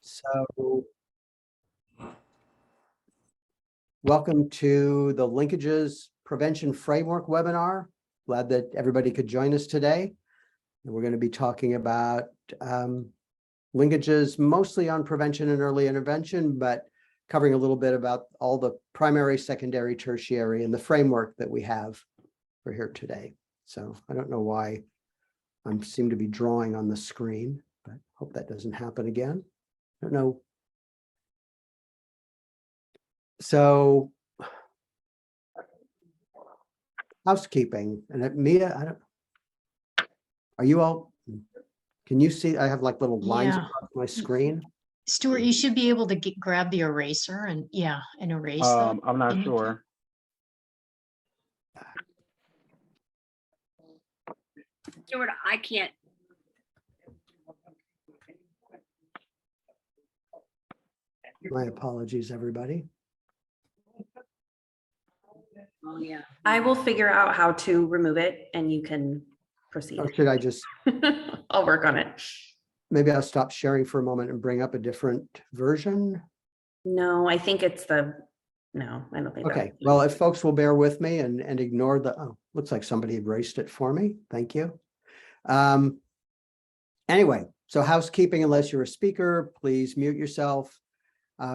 So welcome to the Linkages Prevention Framework webinar. Glad that everybody could join us today. And we're going to be talking about linkages mostly on prevention and early intervention, but covering a little bit about all the primary, secondary, tertiary, and the framework that we have for here today. So I don't know why I seem to be drawing on the screen, but hope that doesn't happen again. I don't know. So housekeeping, and Mia, are you all, can you see, I have like little lines across my screen. Stuart, you should be able to grab the eraser and erase that. I'm not sure. Stuart, I can't. My apologies, everybody. Oh, yeah. I will figure out how to remove it and you can proceed. Or should I just, I'll work on it. maybe I'll stop sharing for a moment and bring up a different version? No, I think it's no, I don't think. Okay, well, if folks will bear with me and ignore oh, looks like somebody erased it for me. Thank you. Anyway, so housekeeping, unless you're a speaker, please mute yourself.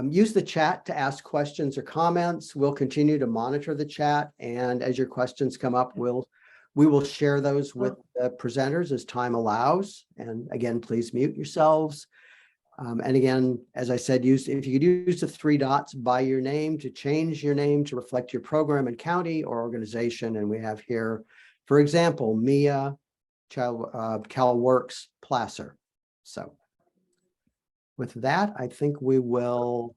Use the chat to ask questions or comments. We'll continue to monitor the chat, and as your questions come up, we will share those with the presenters as time allows. And again, please mute yourselves. And again, as I said, if you could use the three dots by your name to change your name to reflect your program and county or organization. And we have here, for example, Mia CalWorks Placer. So with that, I think we will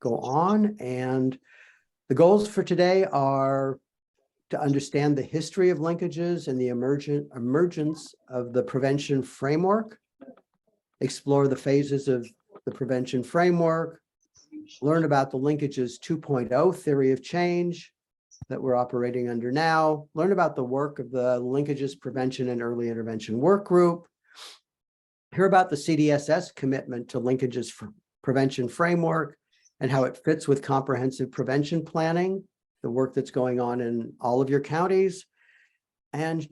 go on. And the goals for today are to understand the history of linkages and the emergence of the prevention framework, explore the phases of the prevention framework, learn about the linkages 2.0 theory of change that we're operating under now, learn about the work of the linkages prevention and early intervention work group, hear about the CDSS commitment to linkages for prevention framework and how it fits with comprehensive prevention planning, the work that's going on in all of your counties, and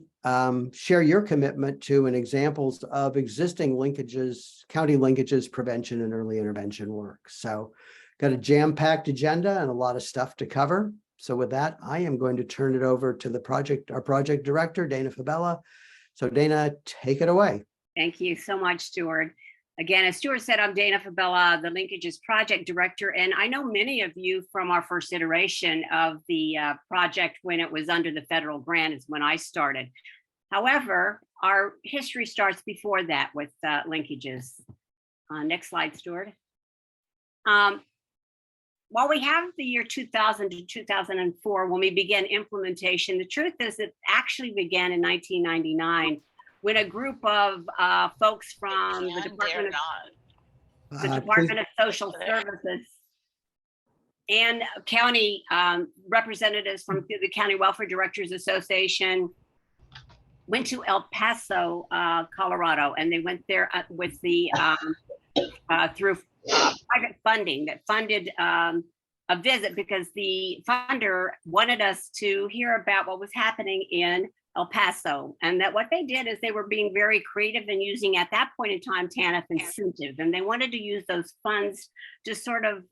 share your commitment to and examples of existing linkages, county linkages, prevention and early intervention work. So got a jam-packed agenda and a lot of stuff to cover. So with that, I am going to turn it over to our project director, Dana Fabella. So Dana, take it away. Thank you so much, Stuart. Again, as Stuart said, I'm Dana Fabella, the Linkages Project Director, and I know many of you from our first iteration of the project when it was under the federal grant is when I started. However, our history starts before that with linkages. Next slide, Stuart. While we have the year 2000 to 2004 when we began implementation, the truth is it actually began in 1999 when a group of folks from the Department of Social Services and county representatives from the County Welfare Directors Association went to El Paso, Colorado, and they went there with the through private funding that funded a visit because the funder wanted us to hear about what was happening in El Paso, and that what they did is they were being very creative and using at that point in time TANF incentive, and they wanted to use those funds to sort of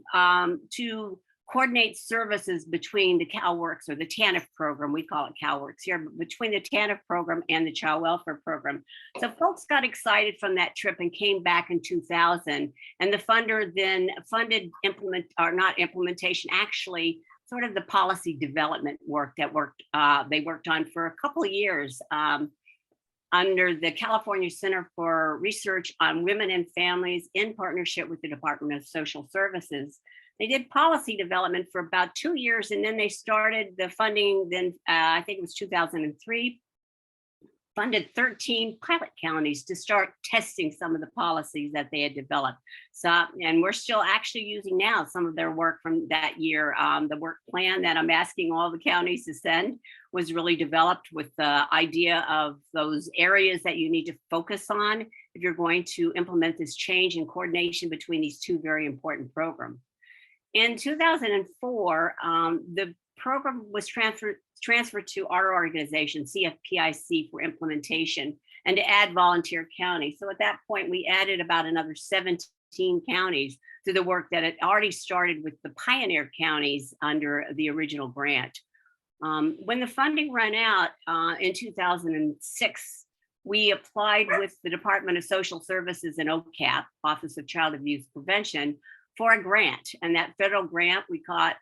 to coordinate services between the CalWorks or the TANF program, we call it CalWorks here, but between the TANF program and the child welfare program. So folks got excited from that trip and came back in 2000, and the funder then funded actually sort of the policy development work that they worked on for a couple of years under the California Center for Research on Women and Families in partnership with the Department of Social Services. They did policy development for about 2 years, and then they started the funding. Then I think it was 2003, funded 13 pilot counties to start testing some of the policies that they had developed. So, and we're still actually using now some of their work from that year. The work plan that I'm asking all the counties to send was really developed with the idea of those areas that you need to focus on if you're going to implement this change in coordination between these two very important programs. In 2004, the program was transferred to our organization, CFPIC, for implementation and to add volunteer counties. So at that point, we added about another 17 counties to the work that had already started with the pioneer counties under the original grant. When the funding ran out in 2006, we applied with the Department of Social Services and OCAP, Office of Child Abuse Prevention, for a grant. And that federal grant we got,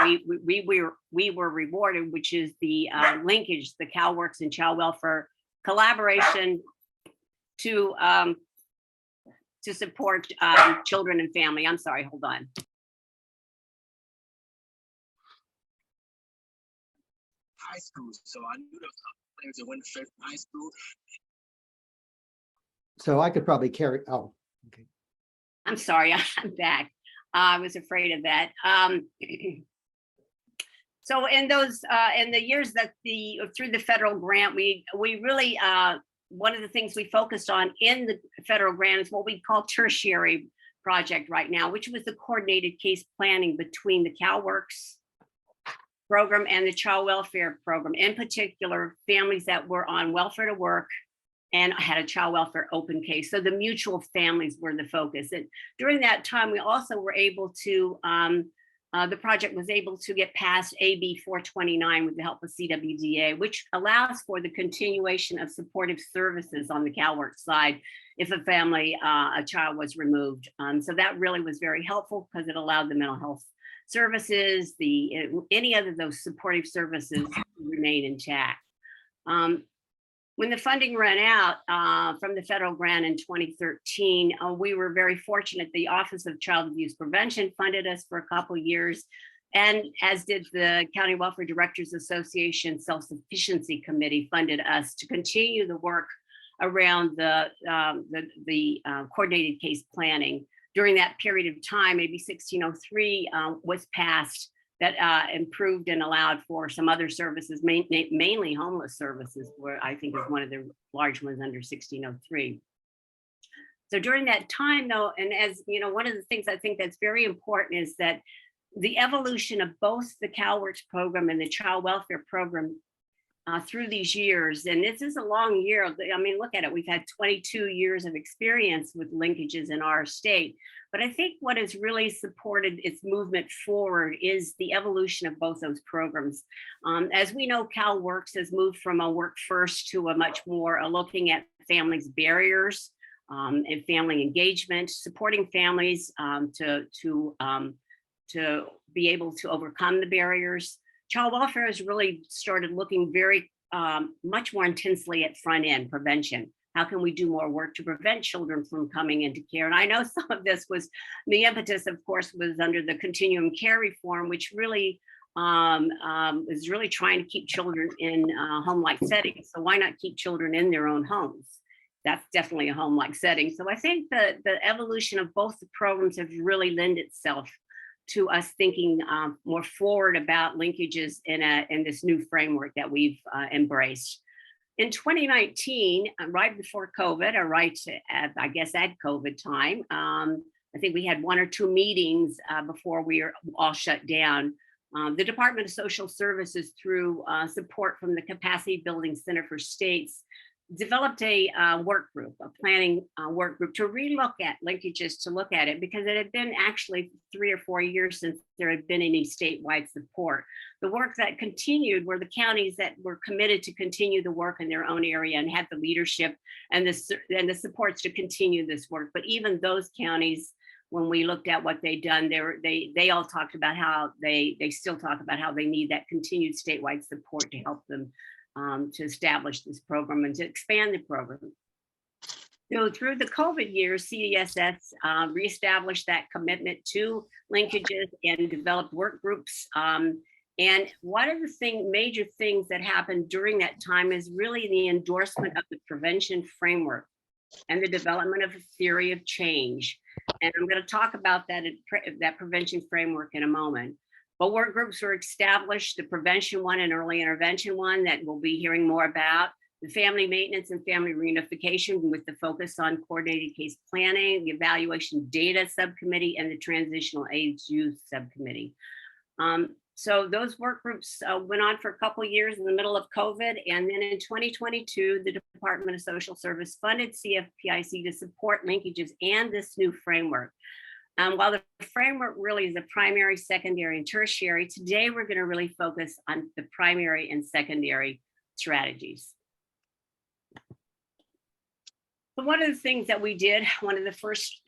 we were rewarded, which is the Linkage, the CalWORKS and Child Welfare collaboration to support children and family. I'm sorry, hold on. High school, so I knew there was other players that went straight from high school. So I could probably carry, oh, okay. I'm sorry, I'm back. I was afraid of that. So in those, in the years that through the federal grant, we really, one of the things we focused on in the federal grant is what we call tertiary project right now, which was the coordinated case planning between the CalWORKS program and the child welfare program, in particular, families that were on welfare to work and had a child welfare open case. So the mutual families were the focus. And during that time, we also were able to, the project was able to get past AB 429 with the help of CWDA, which allows for the continuation of supportive services on the CalWORKS side if a family, a child was removed. So that really was very helpful because it allowed the mental health services, any other of those supportive services to remain intact. When the funding ran out from the federal grant in 2013, we were very fortunate. The Office of Child Abuse Prevention funded us for a couple of years, and as did the County Welfare Directors Association Self-Sufficiency Committee funded us to continue the work around the coordinated case planning. During that period of time, AB 1603 was passed that improved and allowed for some other services, mainly homeless services, where I think is one of the large ones under 1603. So during that time though, and as you know, one of the things I think that's very important is that the evolution of both the CalWORKS program and the child welfare program through these years, and this is a long year. I mean, look at it. We've had 22 years of experience with linkages in our state. But I think what has really supported its movement forward is the evolution of both those programs. As we know, CalWORKS has moved from a work first to a much more looking at families' barriers and family engagement, supporting families to be able to overcome the barriers. Child welfare has really started looking very much more intensely at front end prevention. How can we do more work to prevent children from coming into care? And I know some of this was, the impetus, of course, was under the continuum care reform, which really is really trying to keep children in home-like settings. So why not keep children in their own homes? That's definitely a home-like setting. So I think that the evolution of both the programs have really lent itself to us thinking more forward about linkages in this new framework that we've embraced. In 2019, right before COVID, or right I guess at COVID time, I think we had 1 or 2 meetings before we were all shut down. The Department of Social Services, through support from the Capacity Building Center for States, developed a work group, a planning work group to relook at linkages, to look at it, because it had been actually 3 or 4 years since there had been any statewide support. The work that continued were the counties that were committed to continue the work in their own area and had the leadership and the supports to continue this work. But even those counties, when we looked at what they'd done, they all talked about how they still talk about how they need that continued statewide support to help them to establish this program and to expand the program. So through the COVID years, CDSS reestablished that commitment to linkages and developed work groups. And one of the major things that happened during that time is really the endorsement of the prevention framework and the development of a theory of change. And I'm going to talk about that prevention framework in a moment. But work groups were established, the prevention one and early intervention one that we'll be hearing more about. the family maintenance and family reunification with the focus on coordinated case planning, the evaluation data subcommittee, and the transitional age youth subcommittee. So those work groups went on for a couple of years in the middle of COVID. And then in 2022, the Department of Social Service funded CFPIC to support linkages and this new framework. While the framework really is a primary, secondary, and tertiary, today we're going to really focus on the primary and secondary strategies. So one of the things that we did, one of the first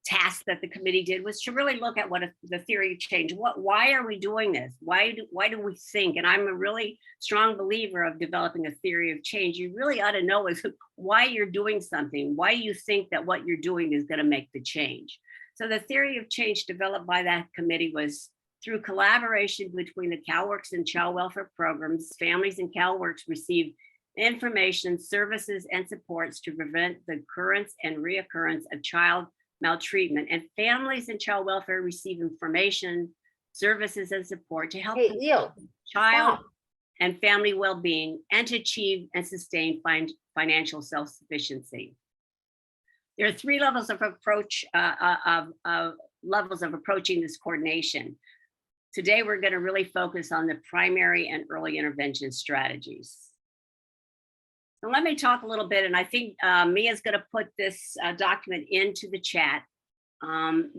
tasks that the committee did was to really look at what the theory of change. Why are we doing this? Why do we think? And I'm a really strong believer of developing a theory of change. You really ought to know is why you're doing something, why you think that what you're doing is going to make the change. So the theory of change developed by that committee was through collaboration between the CalWORKs and child welfare programs. Families in CalWORKs receive information, services, and supports to prevent the occurrence and reoccurrence of child maltreatment, and families in child welfare receive information, services, and support to help child and family well-being and to achieve and sustain financial self-sufficiency. There are three levels of approach levels of approaching this coordination. Today, we're going to really focus on the primary and early intervention strategies. So let me talk a little bit, and I think Mia's going to put this document into the chat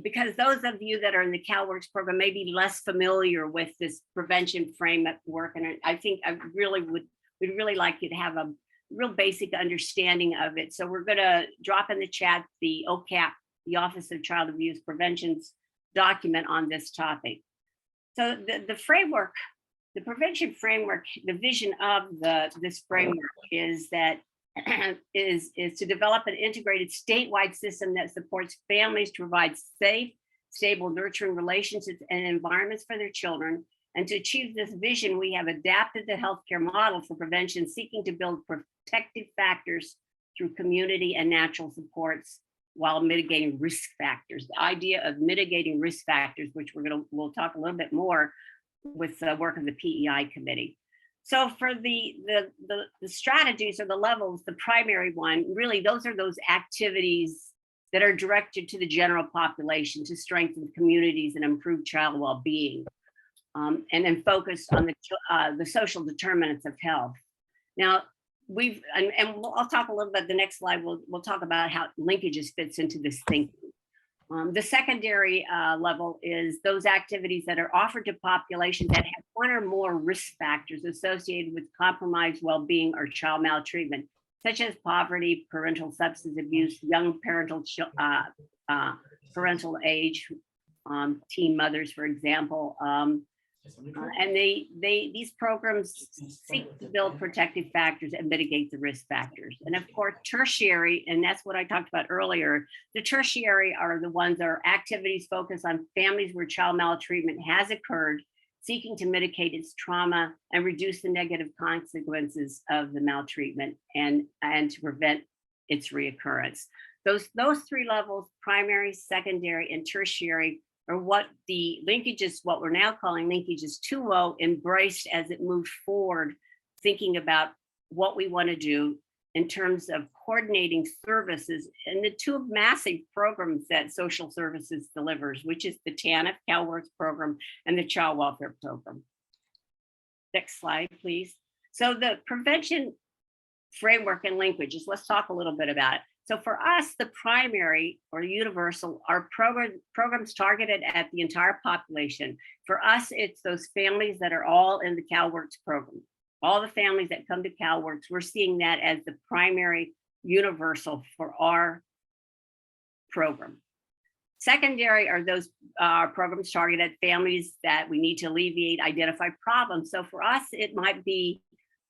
because those of you that are in the CalWORKs program may be less familiar with this prevention framework, and I think we'd really like you to have a real basic understanding of it. So we're going to drop in the chat the OCAP, the Office of Child Abuse Prevention's document on this topic. So the framework. The prevention framework, the vision of this framework is that is to develop an integrated statewide system that supports families to provide safe, stable, nurturing relationships and environments for their children. And to achieve this vision, we have adapted the healthcare model for prevention, seeking to build protective factors through community and natural supports while mitigating risk factors. The idea of mitigating risk factors, which we'll talk a little bit more with the work of the PEI committee. So for the strategies or the levels, the primary one, really those are those activities that are directed to the general population to strengthen communities and improve child well-being, and then focus on the social determinants of health. Now, I'll talk a little bit, the next slide, we'll talk about how linkages fits into this thinking. The secondary level is those activities that are offered to populations that have one or more risk factors associated with compromised well-being or child maltreatment, such as poverty, parental substance abuse, young parental age, teen mothers, for example. And these programs seek to build protective factors and mitigate the risk factors. And of course, tertiary, and that's what I talked about earlier, the tertiary are the ones that are activities focused on families where child maltreatment has occurred, seeking to mitigate its trauma and reduce the negative consequences of the maltreatment and to prevent its reoccurrence. Those three levels, primary, secondary, and tertiary, or what the linkages, what we're now calling linkages 2.0, embraced as it moved forward, thinking about what we want to do in terms of coordinating services and the two massive programs that social services delivers, which is the TANF, CalWORKs program, and the child welfare program. Next slide, please. So the prevention framework and linkages, let's talk a little bit about it. So for us, the primary or universal are programs targeted at the entire population. For us, it's those families that are all in the CalWORKs program. All the families that come to CalWORKs, we're seeing that as the primary universal for our program. Secondary are those programs targeted at families that we need to alleviate, identify problems. So for us, it might be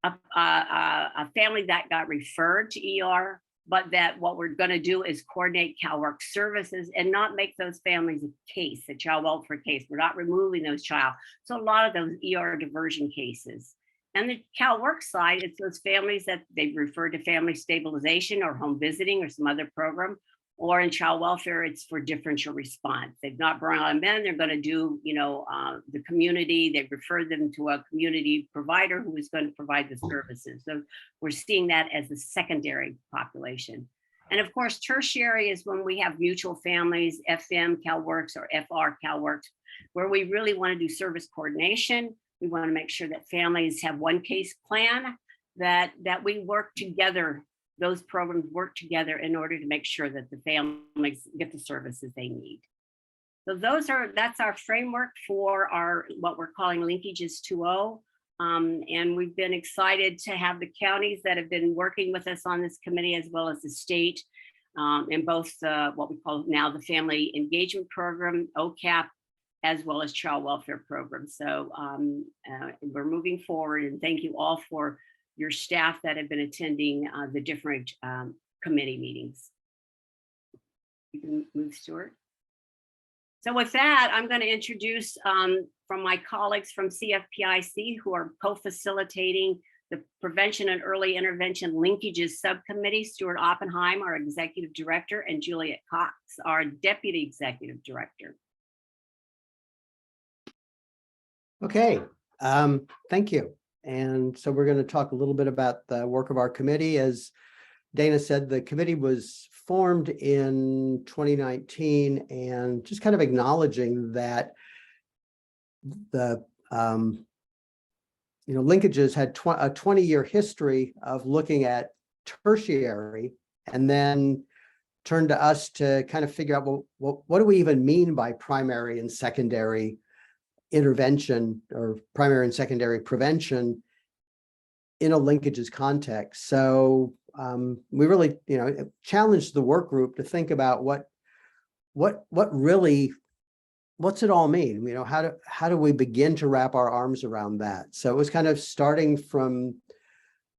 a family that got referred to ER, but that what we're going to do is coordinate CalWORKs services and not make those families a case, a child welfare case. We're not removing those child. So a lot of those ER diversion cases. And the CalWORKs side, it's those families that they refer to family stabilization or home visiting or some other program, or in child welfare, it's for differential response. They've not brought on men, they're going to do, the community, they refer them to a community provider who is going to provide the services. So we're seeing that as the secondary population. And of course, tertiary is when we have mutual families, FM CalWorks or FR CalWorks, where we really want to do service coordination. We want to make sure that families have one case plan, that we work together. Those programs work together in order to make sure that the families get the services they need. So that's our framework for what we're calling Linkages 2.0. And we've been excited to have the counties that have been working with us on this committee, as well as the state, in both what we call now the Family Engagement Program, OCAP, as well as Child Welfare Program. So we're moving forward, and thank you all for your staff that have been attending the different committee meetings. You can move, Stuart. So with that, I'm going to introduce from my colleagues from CFPIC who are co-facilitating the Prevention and Early Intervention Linkages Subcommittee, Stuart Oppenheim, our Executive Director, and Juliet Cox, our Deputy Executive Director. Okay, thank you. And so we're going to talk a little bit about the work of our committee. As Dana said, the committee was formed in 2019, and just kind of acknowledging that the Linkages had a 20-year history of looking at tertiary, and then turned to us to kind of figure out, well, what do we even mean by primary and secondary intervention, or primary and secondary prevention in a linkages context. So we really, challenged the work group to think about what's it all mean? How do we begin to wrap our arms around that? So it was kind of starting from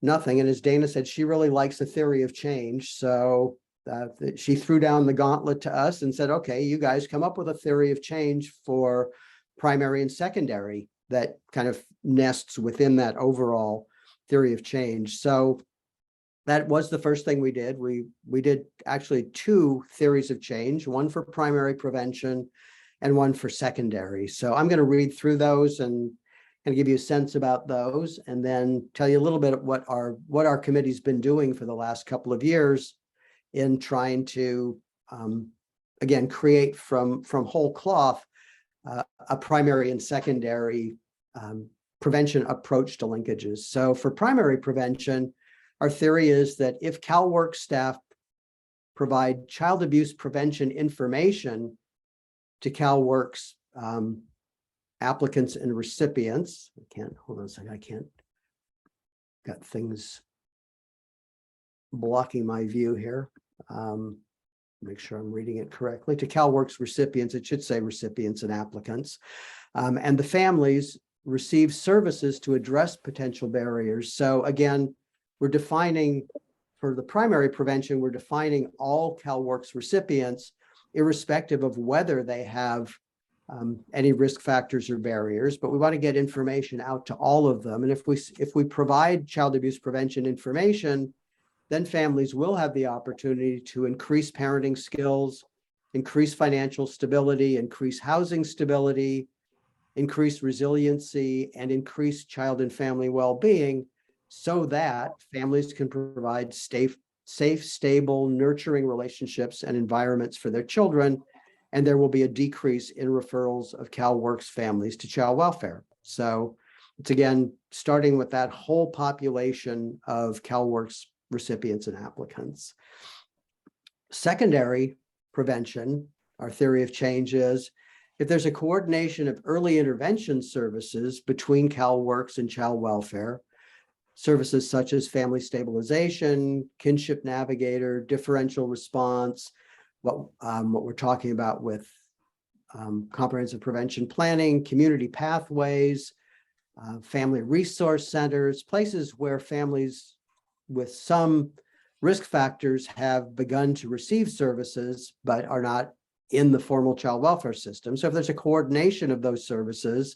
nothing. And as Dana said, she really likes the theory of change. So she threw down the gauntlet to us and said, okay, you guys come up with a theory of change for primary and secondary that kind of nests within that overall theory of change. So that was the first thing we did. We did actually 2 theories of change, one for primary prevention and one for secondary. So I'm going to read through those and give you a sense about those, and then tell you a little bit of what our committee's been doing for the last couple of years in trying to, again, create from whole cloth a primary and secondary prevention approach to linkages. So for primary prevention, our theory is that if CalWorks staff provide child abuse prevention information to CalWorks applicants and recipients, hold on a second, got things blocking my view here. Make sure I'm reading it correctly. To CalWorks recipients, it should say recipients and applicants. And the families receive services to address potential barriers. So again, we're defining, for the primary prevention, we're defining all CalWorks recipients, irrespective of whether they have any risk factors or barriers, but we want to get information out to all of them. And if we provide child abuse prevention information, then families will have the opportunity to increase parenting skills, increase financial stability, increase housing stability, increase resiliency, and increase child and family well-being, so that families can provide safe, stable, nurturing relationships and environments for their children, and there will be a decrease in referrals of CalWorks families to child welfare. So it's, again, starting with that whole population of CalWorks recipients and applicants. Secondary prevention, our theory of change is, if there's a coordination of early intervention services between CalWorks and child welfare, services such as family stabilization, kinship navigator, differential response, what we're talking about with comprehensive prevention planning, community pathways, family resource centers, places where families with some risk factors have begun to receive services, but are not in the formal child welfare system. So if there's a coordination of those services,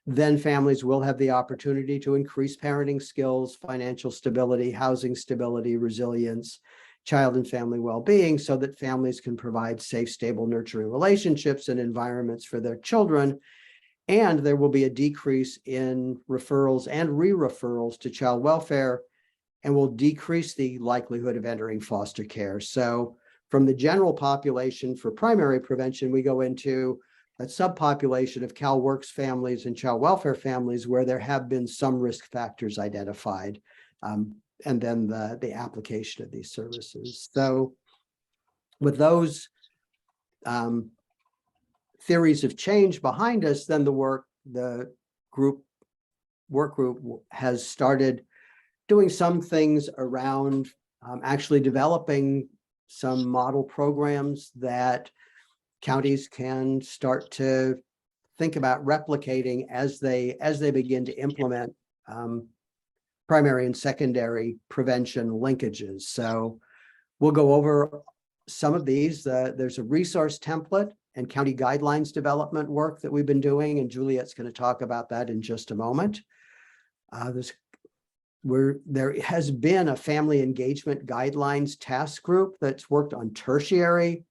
then families will have the opportunity to increase parenting skills, financial stability, housing stability, resilience, child and family well-being so that families can provide safe, stable, nurturing relationships and environments for their children. And there will be a decrease in referrals and re-referrals to child welfare, and will decrease the likelihood of entering foster care. So from the general population for primary prevention, we go into a subpopulation of CalWORKS families and child welfare families where there have been some risk factors identified, and then the application of these services. So with those theories of change behind us, then the work group has started doing some things around actually developing some model programs that counties can start to think about replicating as they begin to implement primary and secondary prevention linkages. So we'll go over some of these. There's a resource template and county guidelines development work that we've been doing, and Juliet's going to talk about that in just a moment. There has been a family engagement guidelines task group that's worked on tertiary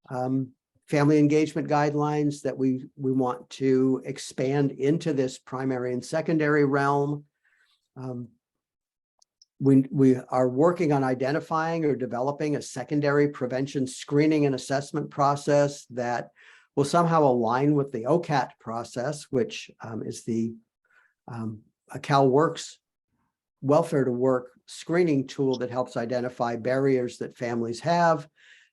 family engagement guidelines that we want to expand into this primary and secondary realm. We are working on identifying or developing a secondary prevention screening and assessment process that will somehow align with the OCAT process, which is the CalWORKS welfare to work screening tool that helps identify barriers that families have,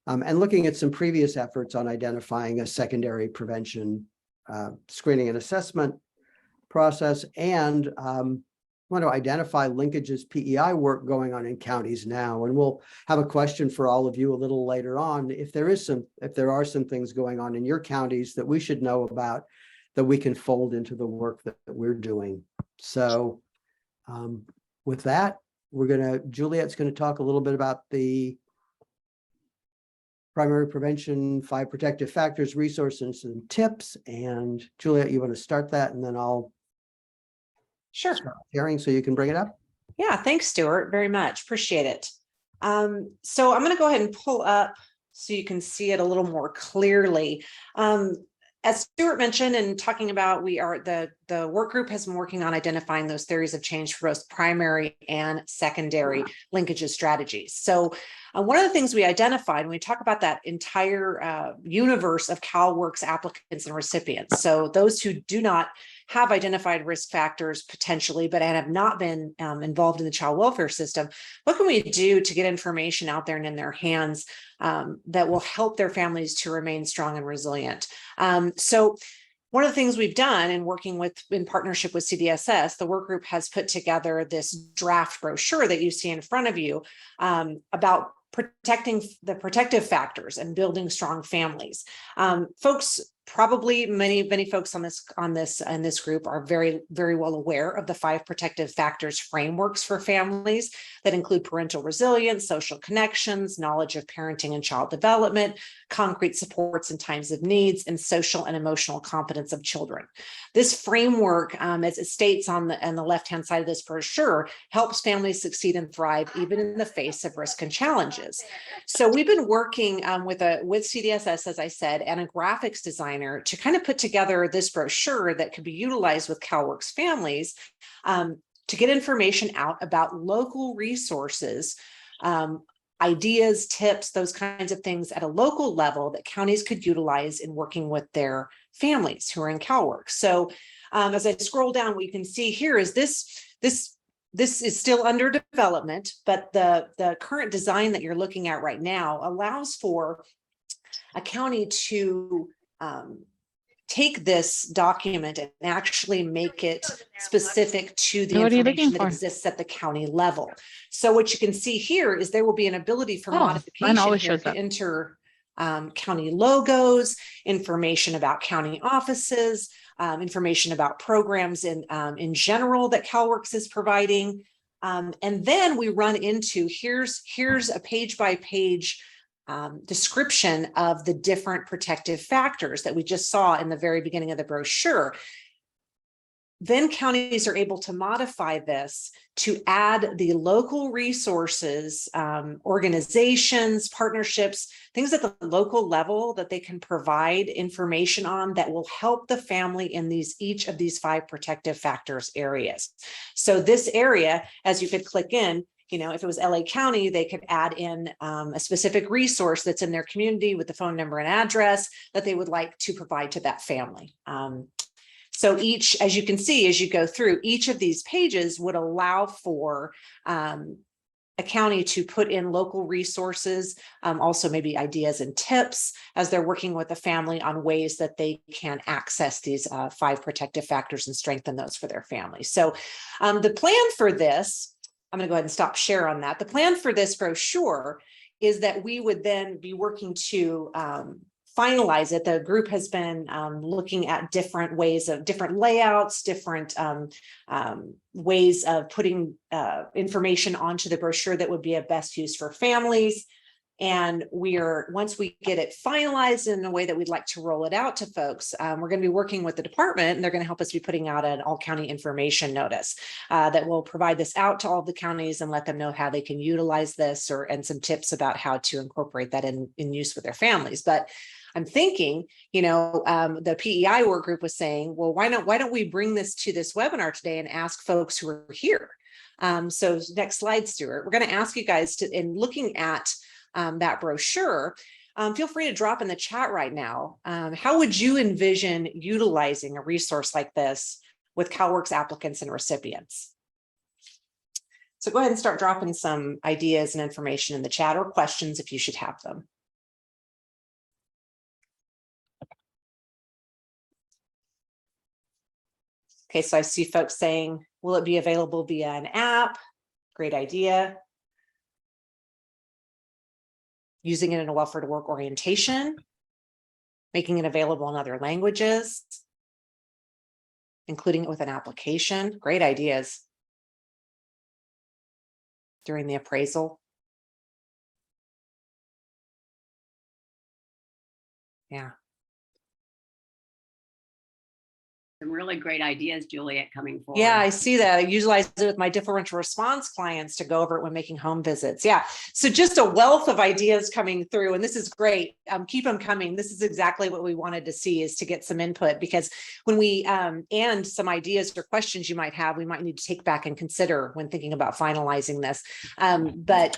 and looking at some previous efforts on identifying a secondary prevention screening and assessment process, and want to identify linkages PEI work going on in counties now. And we'll have a question for all of you a little later on. If there are some things going on in your counties that we should know about, that we can fold into the work that we're doing. So with that, Juliet's going to talk a little bit about the primary prevention, 5 protective factors, resources, and tips. And Juliet, you want to start that, and then I'll Sure. start sharing so you can bring it up. Yeah, thanks, Stuart, very much. Appreciate it. So I'm going to go ahead and pull up so you can see it a little more clearly. As Stuart mentioned, and talking about, the work group has been working on identifying those theories of change for both primary and secondary linkages strategies. So one of the things we identified when we talk about that entire universe of CalWORKS applicants and recipients, so those who do not have identified risk factors potentially, but have not been involved in the child welfare system, what can we do to get information out there and in their hands that will help their families to remain strong and resilient? So one of the things we've done in working in partnership with CDSS, the work group has put together this draft brochure that you see in front of you about protecting the protective factors and building strong families. Folks, probably many folks in this group are very, very well aware of the 5 protective factors frameworks for families that include parental resilience, social connections, knowledge of parenting and child development, concrete supports in times of needs, and social and emotional competence of children. This framework, as it states on the left-hand side of this brochure, helps families succeed and thrive even in the face of risk and challenges. So we've been working with CDSS, as I said, and a graphics designer to kind of put together this brochure that could be utilized with CalWORKS families to get information out about local resources, ideas, tips, those kinds of things at a local level that counties could utilize in working with their families who are in CalWORKS. So as I scroll down, what you can see here is this is still under development, but the current design that you're looking at right now allows for a county to take this document and actually make it specific to the information that exists at the county level. So what you can see here is there will be an ability for modification here to enter county logos, information about county offices, information about programs in general that CalWORKS is providing. And then we run into, here's a page-by-page description of the different protective factors that we just saw in the very beginning of the brochure. then counties are able to modify this to add the local resources, organizations, partnerships, things at the local level that they can provide information on that will help the family in each of these 5 protective factors areas. So this area, as you could click in, you know, if it was LA County, they could add in a specific resource that's in their community with the phone number and address that they would like to provide to that family. So each, as you can see, as you go through, each of these pages would allow for a county to put in local resources, also maybe ideas and tips as they're working with the family on ways that they can access these 5 protective factors and strengthen those for their family. So the plan for this, I'm going to go ahead and stop share on that. The plan for this brochure is that we would then be working to finalize it. The group has been looking at different ways of different layouts, different ways of putting information onto the brochure that would be of best use for families. And once we get it finalized in a way that we'd like to roll it out to folks, we're going to be working with the department, and they're going to help us be putting out an all county information notice that will provide this out to all the counties and let them know how they can utilize this, and some tips about how to incorporate that in use with their families. But I'm thinking, you know, the PEI work group was saying, well, why don't we bring this to this webinar today and ask folks who are here? So next slide, Stuart. We're going to ask you guys to, in looking at that brochure, feel free to drop in the chat right now. How would you envision utilizing a resource like this with CalWORKs applicants and recipients? So go ahead and start dropping some ideas and information in the chat, or questions if you should have them. Okay, so I see folks saying, will it be available via an app? Great idea. Using it in a welfare to work orientation, making it available in other languages, including it with an application. Great ideas. During the appraisal. Yeah. Some really great ideas, Juliet, coming forward. Yeah, I see that. I utilize it with my differential response clients to go over it when making home visits. Yeah, so just a wealth of ideas coming through, and this is great. Keep them coming. This is exactly what we wanted to see, is to get some input, because when we and some ideas or questions you might have, we might need to take back and consider when thinking about finalizing this. But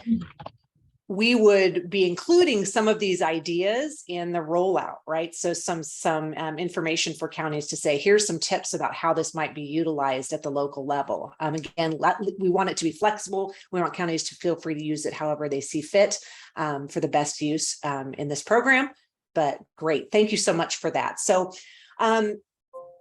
we would be including some of these ideas in the rollout, right? So some information for counties to say, here's some tips about how this might be utilized at the local level. Again, we want it to be flexible. We want counties to feel free to use it however they see fit for the best use in this program. But great, thank you so much for that. So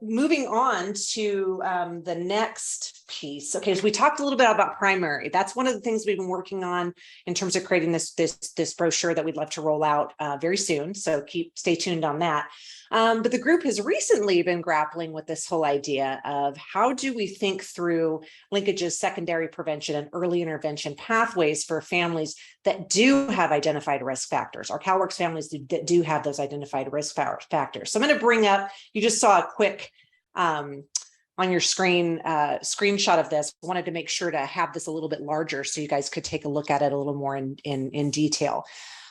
moving on to the next piece. Okay, so we talked a little bit about primary. That's one of the things we've been working on in terms of creating this brochure that we'd love to roll out very soon. So stay tuned on that. But the group has recently been grappling with this whole idea of how do we think through linkages, secondary prevention, and early intervention pathways for families that do have identified risk factors. Our CalWORKs families that do have those identified risk factors. So I'm going to bring up, you just saw a quick on your screen screenshot of this. I wanted to make sure to have this a little bit larger so you guys could take a look at it a little more in detail.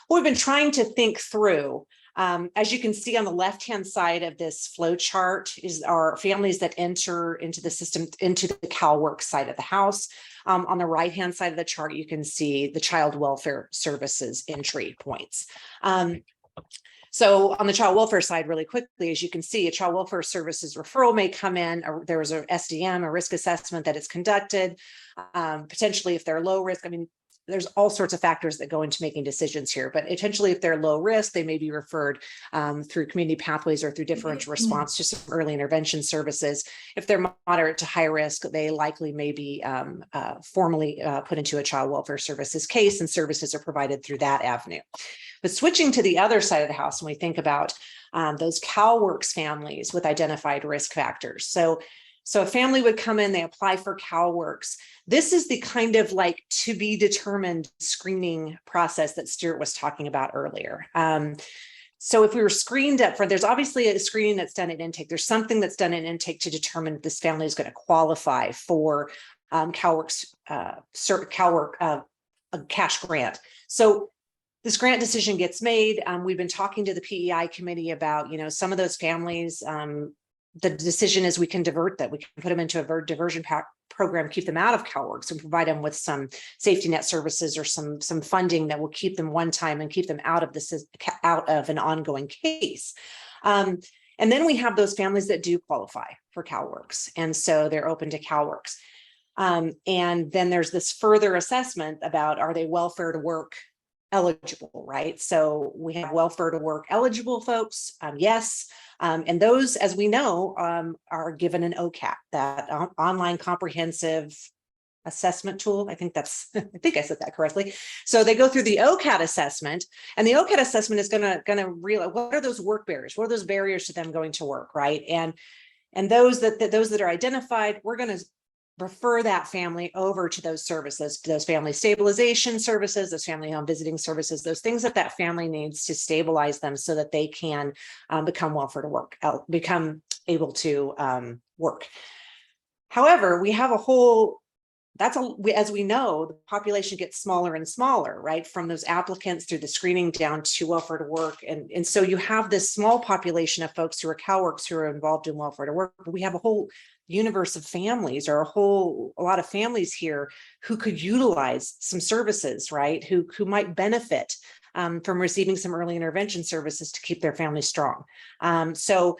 What we've been trying to think through, as you can see on the left-hand side of this flow chart, is our families that enter into the system, into the CalWORKs side of the house. On the right-hand side of the chart, you can see the child welfare services entry points. So on the child welfare side, really quickly, as you can see, a child welfare services referral may come in, or there was a SDM, a risk assessment that is conducted, potentially if they're low risk. I mean, there's all sorts of factors that go into making decisions here, but potentially if they're low risk, they may be referred through community pathways or through differential response to some early intervention services. If they're moderate to high risk, they likely may be formally put into a child welfare services case, and services are provided through that avenue. But switching to the other side of the house, when we think about those CalWORKs families with identified risk factors. So a family would come in, they apply for CalWORKs. This is the kind of like to be determined screening process that Stuart was talking about earlier. So if we were screened up for, there's obviously a screening that's done at intake. There's something that's done at intake to determine if this family is going to qualify for CalWORK's a cash grant. So this grant decision gets made. We've been talking to the PEI committee about, some of those families. The decision is we can divert that. We can put them into a diversion program, keep them out of CalWORKs and provide them with some safety net services or some funding that will keep them one time and keep them out of an ongoing case. And then we have those families that do qualify for CalWORKs. And so they're open to CalWORKs. And then there's this further assessment about, are they welfare to work eligible, right? So we have welfare to work eligible folks, yes. And those, as we know, are given an OCAT, that online comprehensive assessment tool. I think I said that correctly. So they go through the OCAT assessment, and the OCAT assessment is gonna realize, what are those work barriers? What are those barriers to them going to work, right? And those that are identified, we're gonna refer that family over to those services, those family stabilization services, those family home visiting services, those things that family needs to stabilize them so that they can become welfare to work, become able to work. However, we have as we know, the population gets smaller and smaller, right? From those applicants through the screening down to welfare to work. And so you have this small population of folks who are CalWORKs who are involved in welfare to work, but we have a whole universe of families, or a lot of families here who could utilize some services, right? Who might benefit from receiving some early intervention services to keep their family strong. So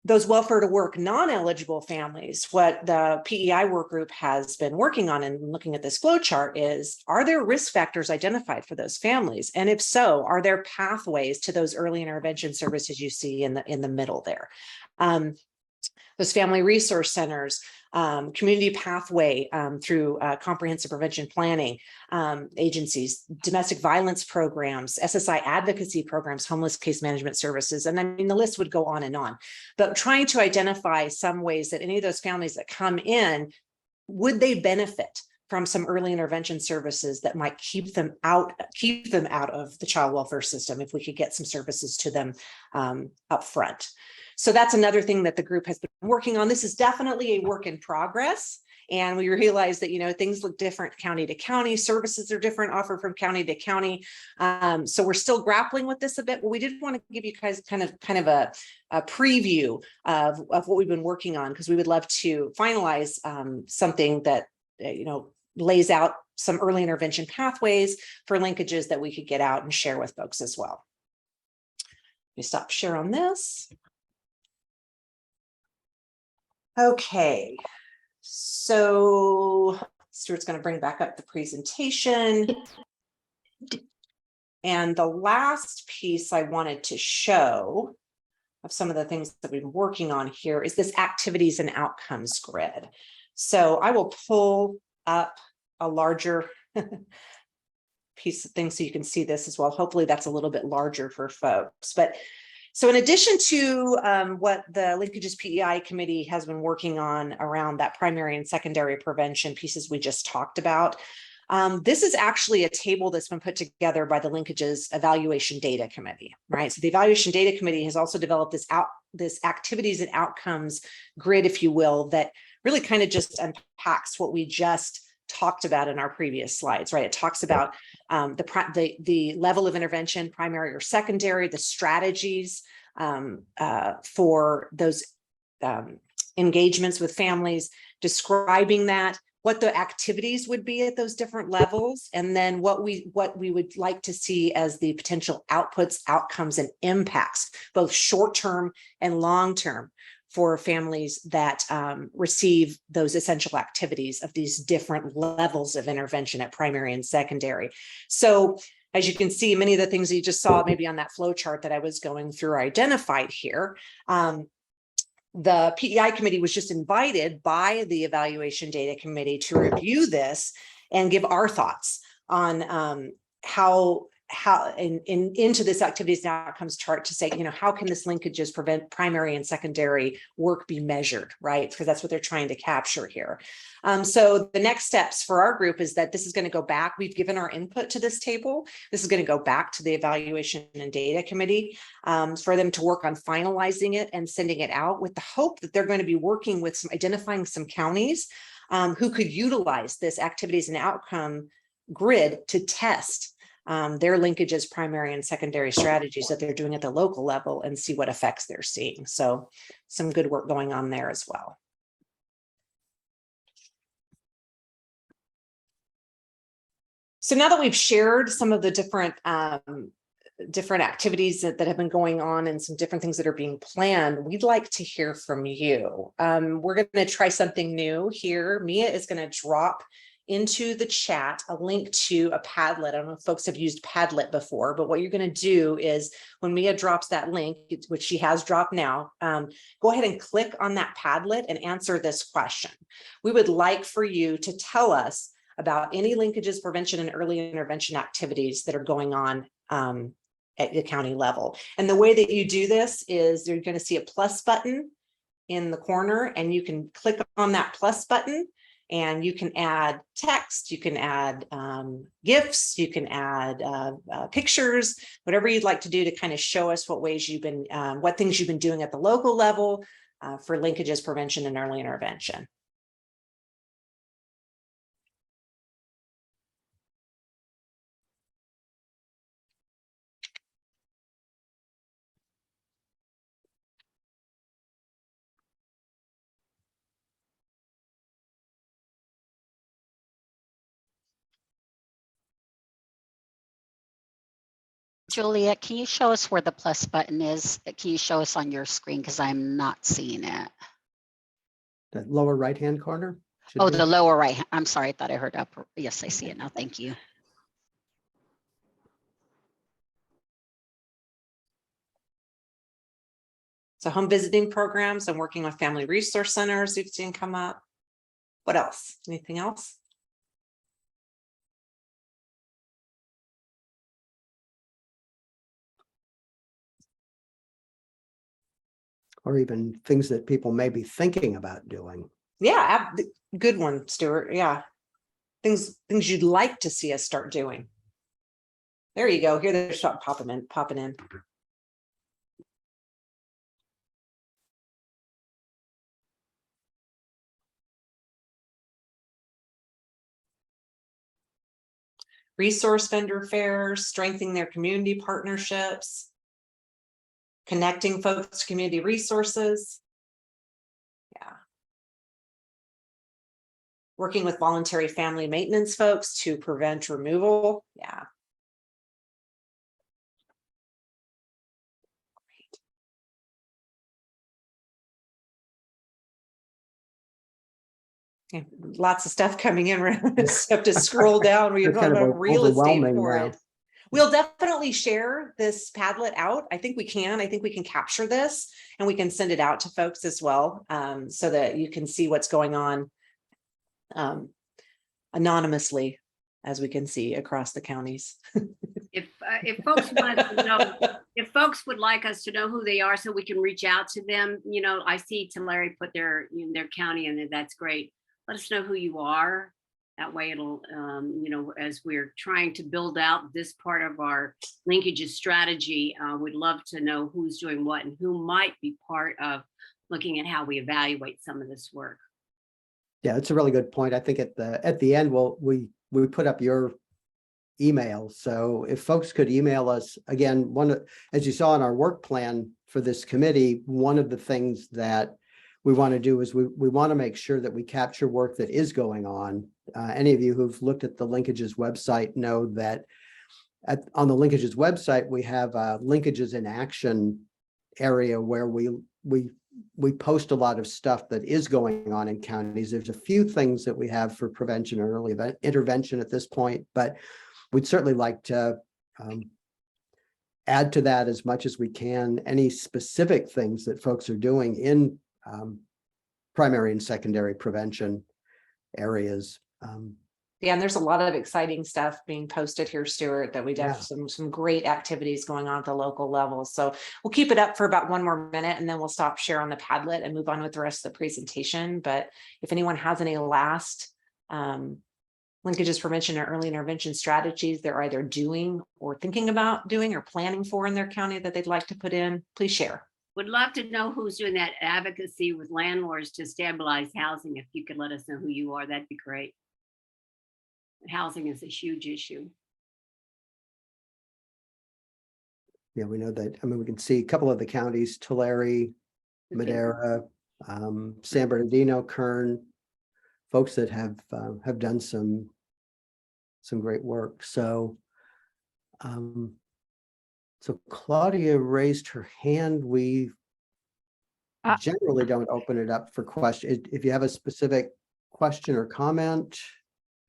those welfare to work non-eligible families, what the PEI work group has been working on and looking at this flow chart is, are there risk factors identified for those families? And if so, are there pathways to those early intervention services you see in the middle there? Those family resource centers, community pathway through comprehensive prevention planning agencies, domestic violence programs, SSI advocacy programs, homeless case management services. And I mean, the list would go on and on, but trying to identify some ways that any of those families that come in, would they benefit from some early intervention services that might keep them out of the child welfare system if we could get some services to them up front. So that's another thing that the group has been working on. This is definitely a work in progress. And we realize that, things look different county to county, services are different offered from county to county. So we're still grappling with this a bit, but we did want to give you guys kind of a preview of what we've been working on, because we would love to finalize something that, lays out some early intervention pathways for linkages that we could get out and share with folks as well. Let me stop share on this. Okay, so Stuart's going to bring back up the presentation. And the last piece I wanted to show of some of the things that we've been working on here is this activities and outcomes grid. So I will pull up a larger piece of things so you can see this as well. Hopefully that's a little bit larger for folks. But so in addition to what the Linkages PEI committee has been working on around that primary and secondary prevention pieces we just talked about, this is actually a table that's been put together by the Linkages Evaluation Data Committee, right? So the Evaluation Data Committee has also developed this activities and outcomes grid, if you will, that really kind of just unpacks what we just talked about in our previous slides, right? It talks about the level of intervention, primary or secondary, the strategies for those engagements with families, describing that, what the activities would be at those different levels, and then what we would like to see as the potential outputs, outcomes, and impacts, both short-term and long-term, for families that receive those essential activities of these different levels of intervention at primary and secondary. So as you can see, many of the things that you just saw maybe on that flow chart that I was going through are identified here. The PEI committee was just invited by the Evaluation Data Committee to review this and give our thoughts on how how into this activities and outcomes chart to say, how can this linkages prevent primary and secondary work be measured, right? Because that's what they're trying to capture here. So the next steps for our group is that this is going to go back. We've given our input to this table. This is going to go back to the evaluation and data committee for them to work on finalizing it and sending it out, with the hope that they're going to be working with identifying some counties who could utilize this activities and outcome grid to test their linkages, primary and secondary strategies that they're doing at the local level and see what effects they're seeing. So some good work going on there as well. So now that we've shared some of the different activities that have been going on and some different things that are being planned, we'd like to hear from you. We're going to try something new here. Mia is going to drop into the chat a link to a Padlet. I don't know if folks have used Padlet before, but what you're going to do is when Mia drops that link, which she has dropped now, go ahead and click on that Padlet and answer this question. We would like for you to tell us about any linkages, prevention, and early intervention activities that are going on at the county level. And the way that you do this is you're going to see a plus button in the corner, and you can click on that plus button and you can add text, you can add GIFs, you can add pictures, whatever you'd like to do to kind of show us what ways you've been, what things you've been doing at the local level for linkages, prevention, and early intervention. Juliet, can you show us where the plus button is? Can you show us on your screen? Because I'm not seeing it. That lower right-hand corner? should Oh, be. the lower right. I'm sorry, I thought I heard upper. Yes, I see it now. Thank you. So home visiting programs and working with family resource centers we've seen come up. What else? Anything else? Or even things that people may be thinking about doing. Yeah, good one, Stuart. Yeah. Things you'd like to see us start doing. There you go. Here they're popping in. Resource vendor fairs, strengthening their community partnerships, connecting folks to community resources. Yeah. Working with voluntary family maintenance folks to prevent removal. Yeah. Great. Yeah, lots of stuff coming in. Just have to scroll down. We It's don't kind of have real estate overwhelming for now. it. We'll definitely share this Padlet out. I think we can capture this and we can send it out to folks as well, so that you can see what's going on anonymously, as we can see across the counties. If folks want to know, if folks would like us to know who they are so we can reach out to them, I see Tulare put their county in there. That's great. Let us know who you are. That way it'll, as we're trying to build out this part of our linkages strategy, we'd love to know who's doing what and who might be part of looking at how we evaluate some of this work. Yeah, it's a really good point. I think at the end, we put up your email. So if folks could email us again, as you saw in our work plan for this committee, one of the things that we want to do is we want to make sure that we capture work that is going on. Any of you who've looked at the Linkages website know that on the Linkages website, we have a Linkages in Action area where we post a lot of stuff that is going on in counties. There's a few things that we have for prevention and early intervention at this point, but we'd certainly like to add to that as much as we can, any specific things that folks are doing in primary and secondary prevention areas. Yeah, and there's a lot of exciting stuff being posted here, Stuart, that we Yeah. have some great activities going on at the local level. So we'll keep it up for about 1 more minute and then we'll stop share on the Padlet and move on with the rest of the presentation. But if anyone has any last linkages prevention or early intervention strategies they're either doing or thinking about doing or planning for in their county that they'd like to put in, please share. Would love to know who's doing that advocacy with landlords to stabilize housing. If you could let us know who you are, that'd be great. Housing is a huge issue. Yeah, we know that. I mean, we can see a couple of the counties, Tulare, Madera, San Bernardino, Kern, folks that have done some great work. So, so Claudia raised her hand. We generally don't open it up for questions. If you have a specific question or comment.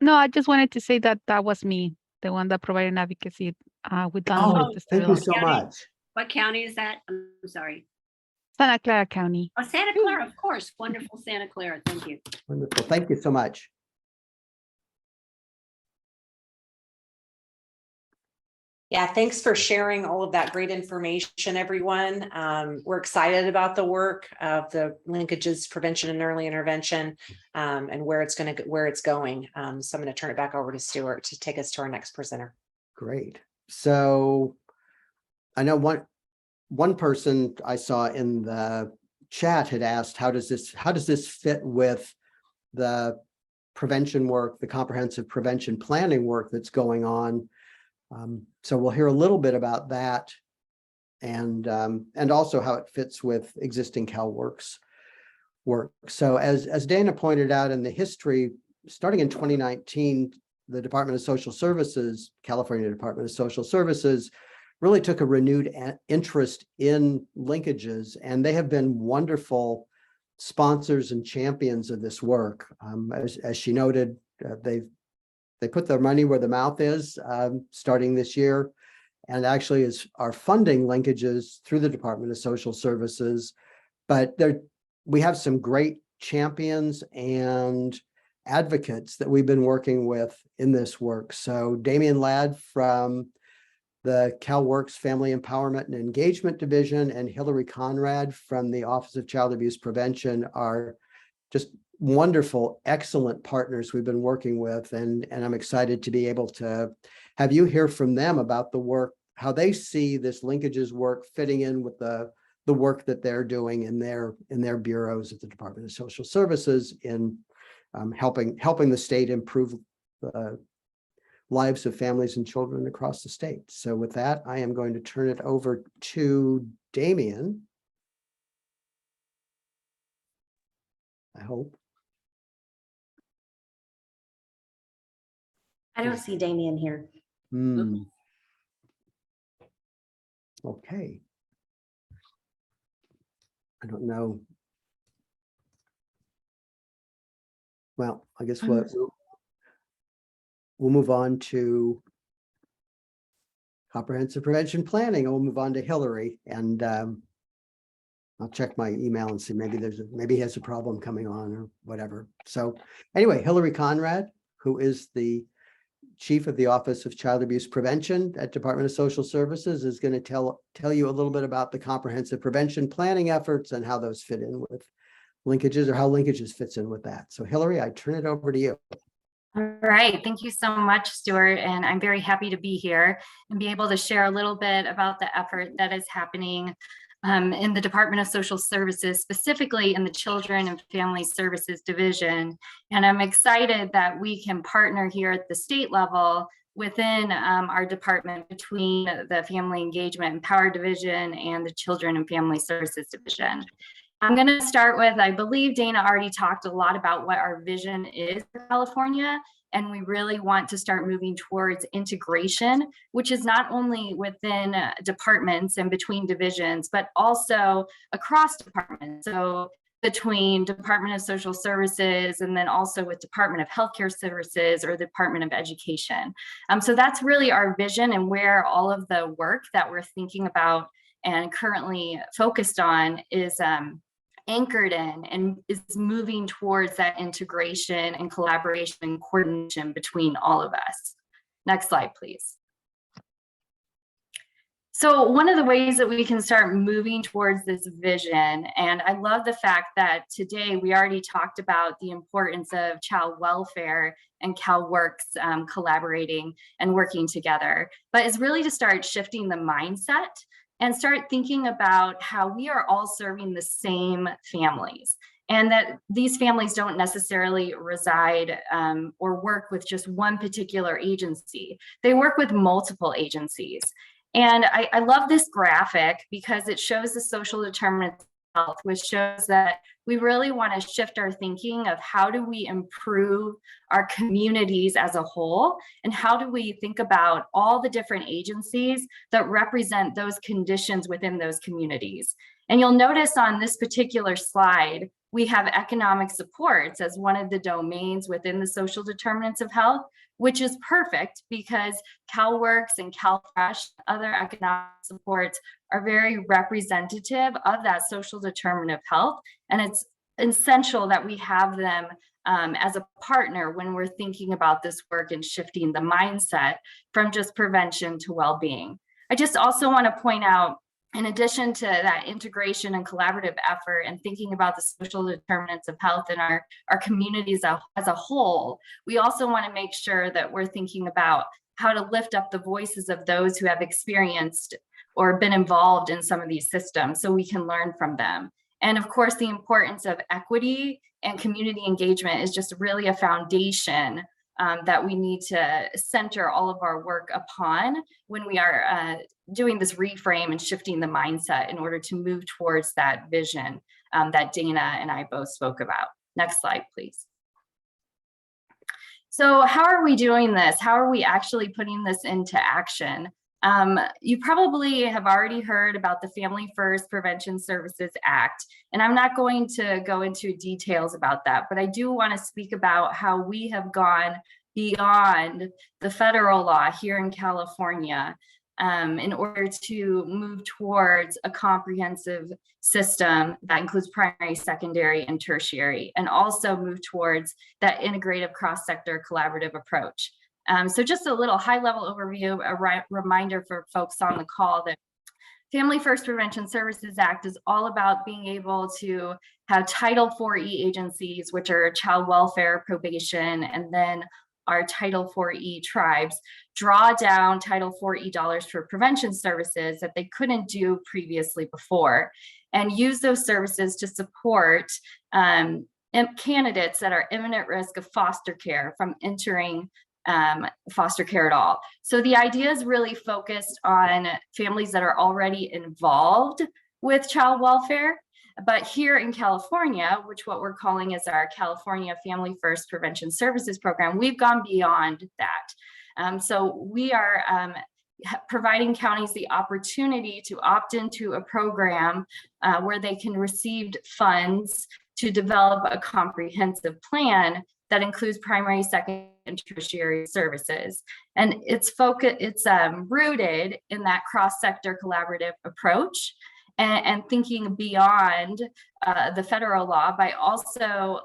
No, I just wanted to say that that was me, the one that provided advocacy with Oh, downloaded the thank you study. so much. What county is that? I'm sorry. Santa Clara County. Oh, Santa Clara, of course. Wonderful Santa Clara. Thank you. Wonderful. Thank you so much. Yeah, thanks for sharing all of that great information, everyone. We're excited about the work of the linkages prevention and early intervention and where it's going. So I'm going to turn it back over to Stuart to take us to our next presenter. Great. So I know one person I saw in the chat had asked, how does this fit with the prevention work, the comprehensive prevention planning work that's going on? So we'll hear a little bit about that and also how it fits with existing CalWORKs work. So as Dana pointed out in the history, starting in 2019, the Department of Social Services, California Department of Social Services, really took a renewed interest in linkages, and they have been wonderful sponsors and champions of this work. As she noted, they put their money where the mouth is starting this year, and actually are funding linkages through the Department of Social Services. But we have some great champions and advocates that we've been working with in this work. So Damian Ladd from the CalWORKs Family Empowerment and Engagement Division and Hillary Conrad from the Office of Child Abuse Prevention are just wonderful, excellent partners we've been working with. And I'm excited to be able to have you hear from them about the work, how they see this linkages work fitting in with the work that they're doing in their bureaus at the Department of Social Services in helping the state improve the lives of families and children across the state. So with that, I am going to turn it over to Damian. I hope. I don't see Damien here. Okay. I don't know. Well, I guess we'll move on to comprehensive prevention planning. We'll move on to Hillary, and I'll check my email and see maybe he has a problem coming on or whatever. So anyway, Hillary Conrad, who is the Chief of the Office of Child Abuse Prevention at Department of Social Services, is going to tell you a little bit about the comprehensive prevention planning efforts and how those fit in with linkages, or how linkages fits in with that. So Hillary, I turn it over to you. All right, thank you so much, Stuart. And I'm very happy to be here and be able to share a little bit about the effort that is happening in the Department of Social Services, specifically in the Children and Family Services Division. And I'm excited that we can partner here at the state level within our department between the Family Engagement and Power Division and the Children and Family Services Division. I'm going to start with, I believe Dana already talked a lot about what our vision is for California, and we really want to start moving towards integration, which is not only within departments and between divisions, but also across departments. So between Department of Social Services and then also with Department of Healthcare Services or the Department of Education. So that's really our vision and where all of the work that we're thinking about and currently focused on is anchored in and is moving towards that integration and collaboration and coordination between all of us. Next slide, please. So one of the ways that we can start moving towards this vision, and I love the fact that today we already talked about the importance of child welfare and CalWorks collaborating and working together, but is really to start shifting the mindset and start thinking about how we are all serving the same families, and that these families don't necessarily reside or work with just one particular agency. They work with multiple agencies. And I love this graphic because it shows the social determinants of health, which shows that we really want to shift our thinking of how do we improve our communities as a whole, and how do we think about all the different agencies that represent those conditions within those communities. And you'll notice on this particular slide, we have economic supports as one of the domains within the social determinants of health, which is perfect because CalWorks and CalFresh, other economic supports, are very representative of that social determinant of health. And it's essential that we have them as a partner when we're thinking about this work and shifting the mindset from just prevention to well-being. I just also want to point out, in addition to that integration and collaborative effort and thinking about the social determinants of health in our communities as a whole, we also want to make sure that we're thinking about how to lift up the voices of those who have experienced or been involved in some of these systems so we can learn from them. And of course, the importance of equity and community engagement is just really a foundation that we need to center all of our work upon when we are doing this reframe and shifting the mindset in order to move towards that vision that Dana and I both spoke about. Next slide, please. So how are we doing this? How are we actually putting this into action? You probably have already heard about the Family First Prevention Services Act, and I'm not going to go into details about that, but I do want to speak about how we have gone beyond the federal law here in California in order to move towards a comprehensive system that includes primary, secondary, and tertiary, and also move towards that integrative cross-sector collaborative approach. So just a little high-level overview, a reminder for folks on the call that Family First Prevention Services Act is all about being able to have Title IV-E agencies, which are child welfare, probation, and then our Title IV-E tribes, draw down Title IV-E dollars for prevention services that they couldn't do previously before, and use those services to support candidates that are imminent risk of foster care from entering foster care at all. So the idea is really focused on families that are already involved with child welfare. But here in California, which what we're calling is our California Family First Prevention Services Program, we've gone beyond that. So we are providing counties the opportunity to opt into a program where they can receive funds to develop a comprehensive plan that includes primary, secondary, and tertiary services. And it's rooted in that cross-sector collaborative approach and thinking beyond the federal law by also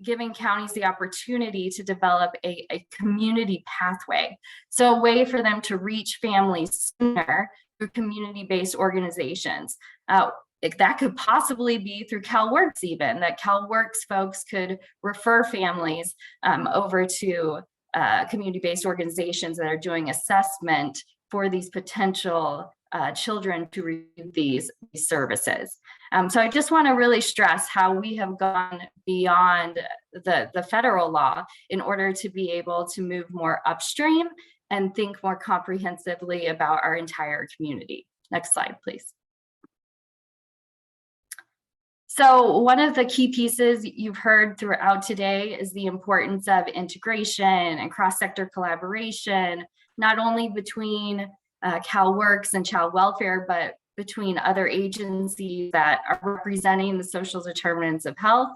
giving counties the opportunity to develop a community pathway. So a way for them to reach families sooner through community-based organizations. That could possibly be through CalWorks even, that CalWorks folks could refer families over to community-based organizations that are doing assessment for these potential children to receive these services. So I just want to really stress how we have gone beyond the federal law in order to be able to move more upstream and think more comprehensively about our entire community. Next slide, please. So one of the key pieces you've heard throughout today is the importance of integration and cross-sector collaboration, not only between CalWorks and child welfare, but between other agencies that are representing the social determinants of health,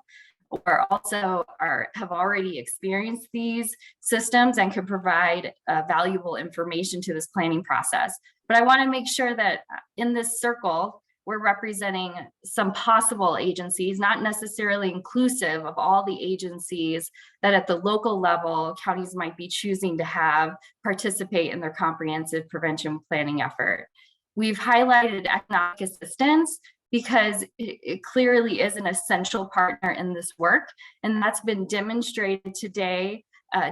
or also have already experienced these systems and can provide valuable information to this planning process. But I want to make sure that in this circle, we're representing some possible agencies, not necessarily inclusive of all the agencies that at the local level, counties might be choosing to have participate in their comprehensive prevention planning effort. We've highlighted economic assistance because it clearly is an essential partner in this work. And that's been demonstrated today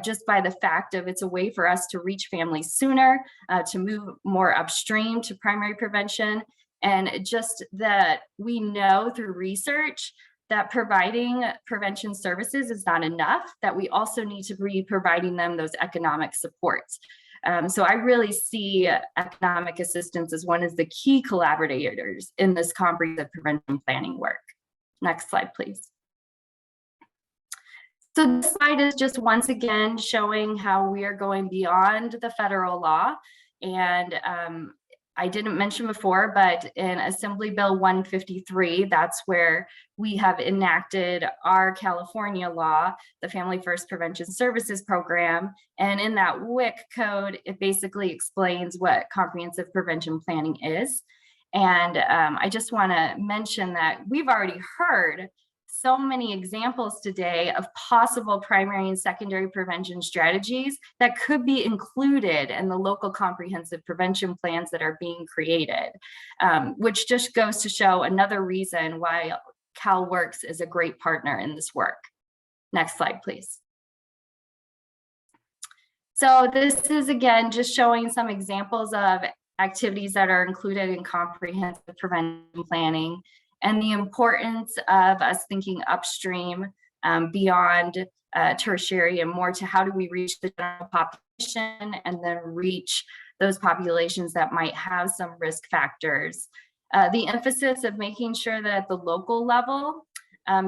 just by the fact of it's a way for us to reach families sooner, to move more upstream to primary prevention. And just that we know through research that providing prevention services is not enough, that we also need to be providing them those economic supports. So I really see economic assistance as one of the key collaborators in this comprehensive prevention planning work. Next slide, please. So this slide is just once again showing how we are going beyond the federal law. And I didn't mention before, but in Assembly Bill 153, that's where we have enacted our California law, the Family First Prevention Services Program. And in that WIC code, it basically explains what comprehensive prevention planning is. And I just want to mention that we've already heard so many examples today of possible primary and secondary prevention strategies that could be included in the local comprehensive prevention plans that are being created, which just goes to show another reason why CalWORKS is a great partner in this work. Next slide, please. So this is again just showing some examples of activities that are included in comprehensive prevention planning, and the importance of us thinking upstream beyond tertiary and more to how do we reach the general population and then reach those populations that might have some risk factors. The emphasis of making sure that at the local level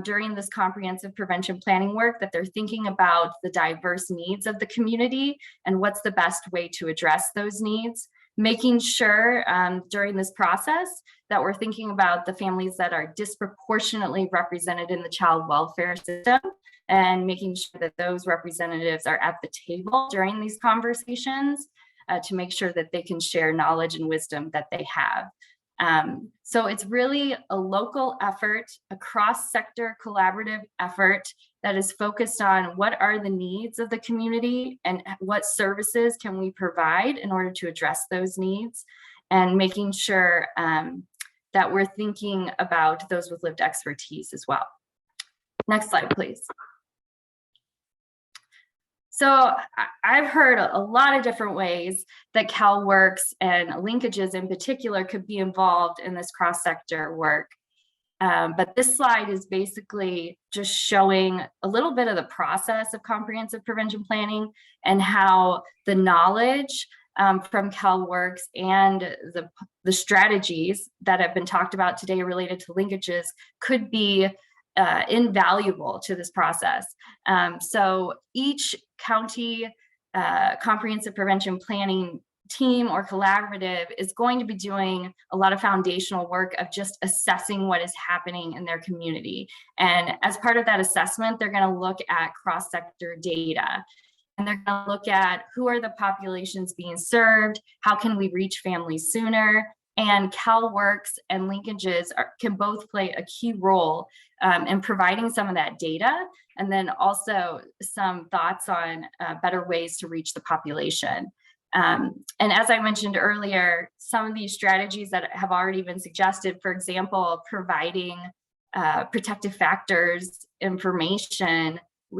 during this comprehensive prevention planning work that they're thinking about the diverse needs of the community and what's the best way to address those needs. Making sure during this process that we're thinking about the families that are disproportionately represented in the child welfare system and making sure that those representatives are at the table during these conversations to make sure that they can share knowledge and wisdom that they have. So it's really a local effort, a cross-sector collaborative effort that is focused on what are the needs of the community and what services can we provide in order to address those needs, and making sure that we're thinking about those with lived expertise as well. Next slide, please. So I've heard a lot of different ways that CalWORKS and Linkages in particular could be involved in this cross-sector work. But this slide is basically just showing a little bit of the process of comprehensive prevention planning and how the knowledge from CalWORKS and the strategies that have been talked about today related to linkages could be invaluable to this process. So each county comprehensive prevention planning team or collaborative is going to be doing a lot of foundational work of just assessing what is happening in their community. And as part of that assessment, they're going to look at cross-sector data. And they're going to look at who are the populations being served, how can we reach families sooner, and CalWORKS and Linkages can both play a key role in providing some of that data, and then also some thoughts on better ways to reach the population. And as I mentioned earlier, some of these strategies that have already been suggested, for example, providing protective factors information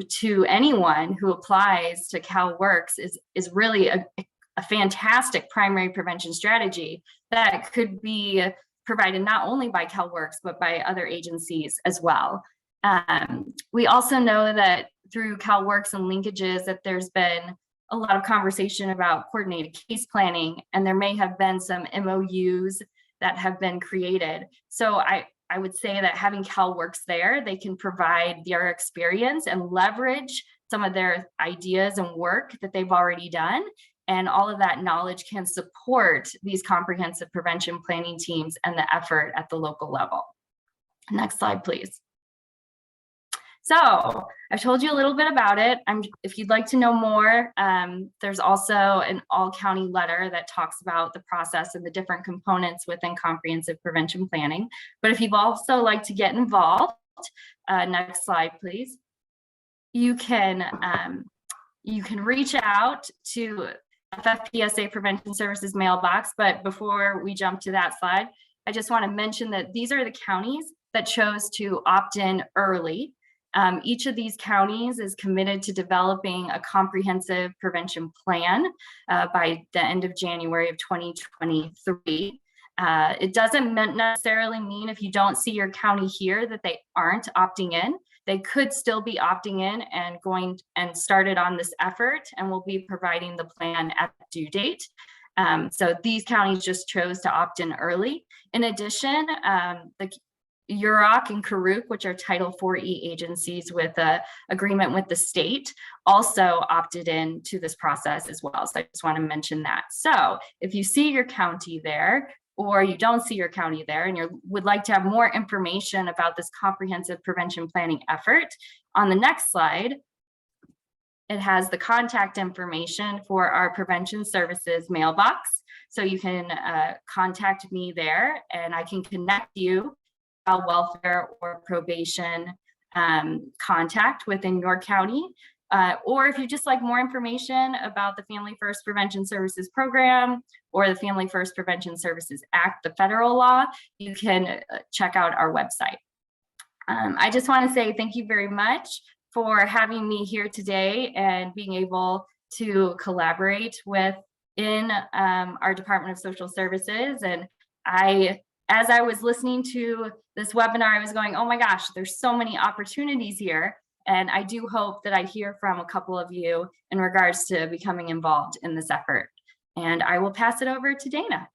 to anyone who applies to CalWORKS is really a fantastic primary prevention strategy that could be provided not only by CalWORKS, but by other agencies as well. We also know that through CalWORKS and Linkages that there's been a lot of conversation about coordinated case planning, and there may have been some MOUs that have been created. So I would say that having CalWORKS there, they can provide their experience and leverage some of their ideas and work that they've already done. And all of that knowledge can support these comprehensive prevention planning teams and the effort at the local level. Next slide, please. So I've told you a little bit about it. If you'd like to know more, there's also an all-county letter that talks about the process and the different components within comprehensive prevention planning. But if you'd also like to get involved, next slide, please. You can reach out to FFPSA Prevention Services mailbox. But before we jump to that slide, I just want to mention that these are the counties that chose to opt in early. Each of these counties is committed to developing a comprehensive prevention plan by the end of January of 2023. It doesn't necessarily mean if you don't see your county here that they aren't opting in. They could still be opting in and going and started on this effort, and will be providing the plan at the due date. So these counties just chose to opt in early. In addition, the UROC and Karuk, which are Title IV agencies with an agreement with the state, also opted in to this process as well. So I just want to mention that. So if you see your county there, or you don't see your county there, and you would like to have more information about this comprehensive prevention planning effort, on the next slide, it has the contact information for our prevention services mailbox. So you can contact me there, and I can connect you child welfare or probation contact within your county. Or if you just like more information about the Family First Prevention Services Program or the Family First Prevention Services Act, the federal law, you can check out our website. I just want to say thank you very much for having me here today and being able to collaborate within our Department of Social Services. And as I was listening to this webinar, I was going, oh my gosh, there's so many opportunities here. And I do hope that I hear from a couple of you in regards to becoming involved in this effort. And I will pass it over to Dana.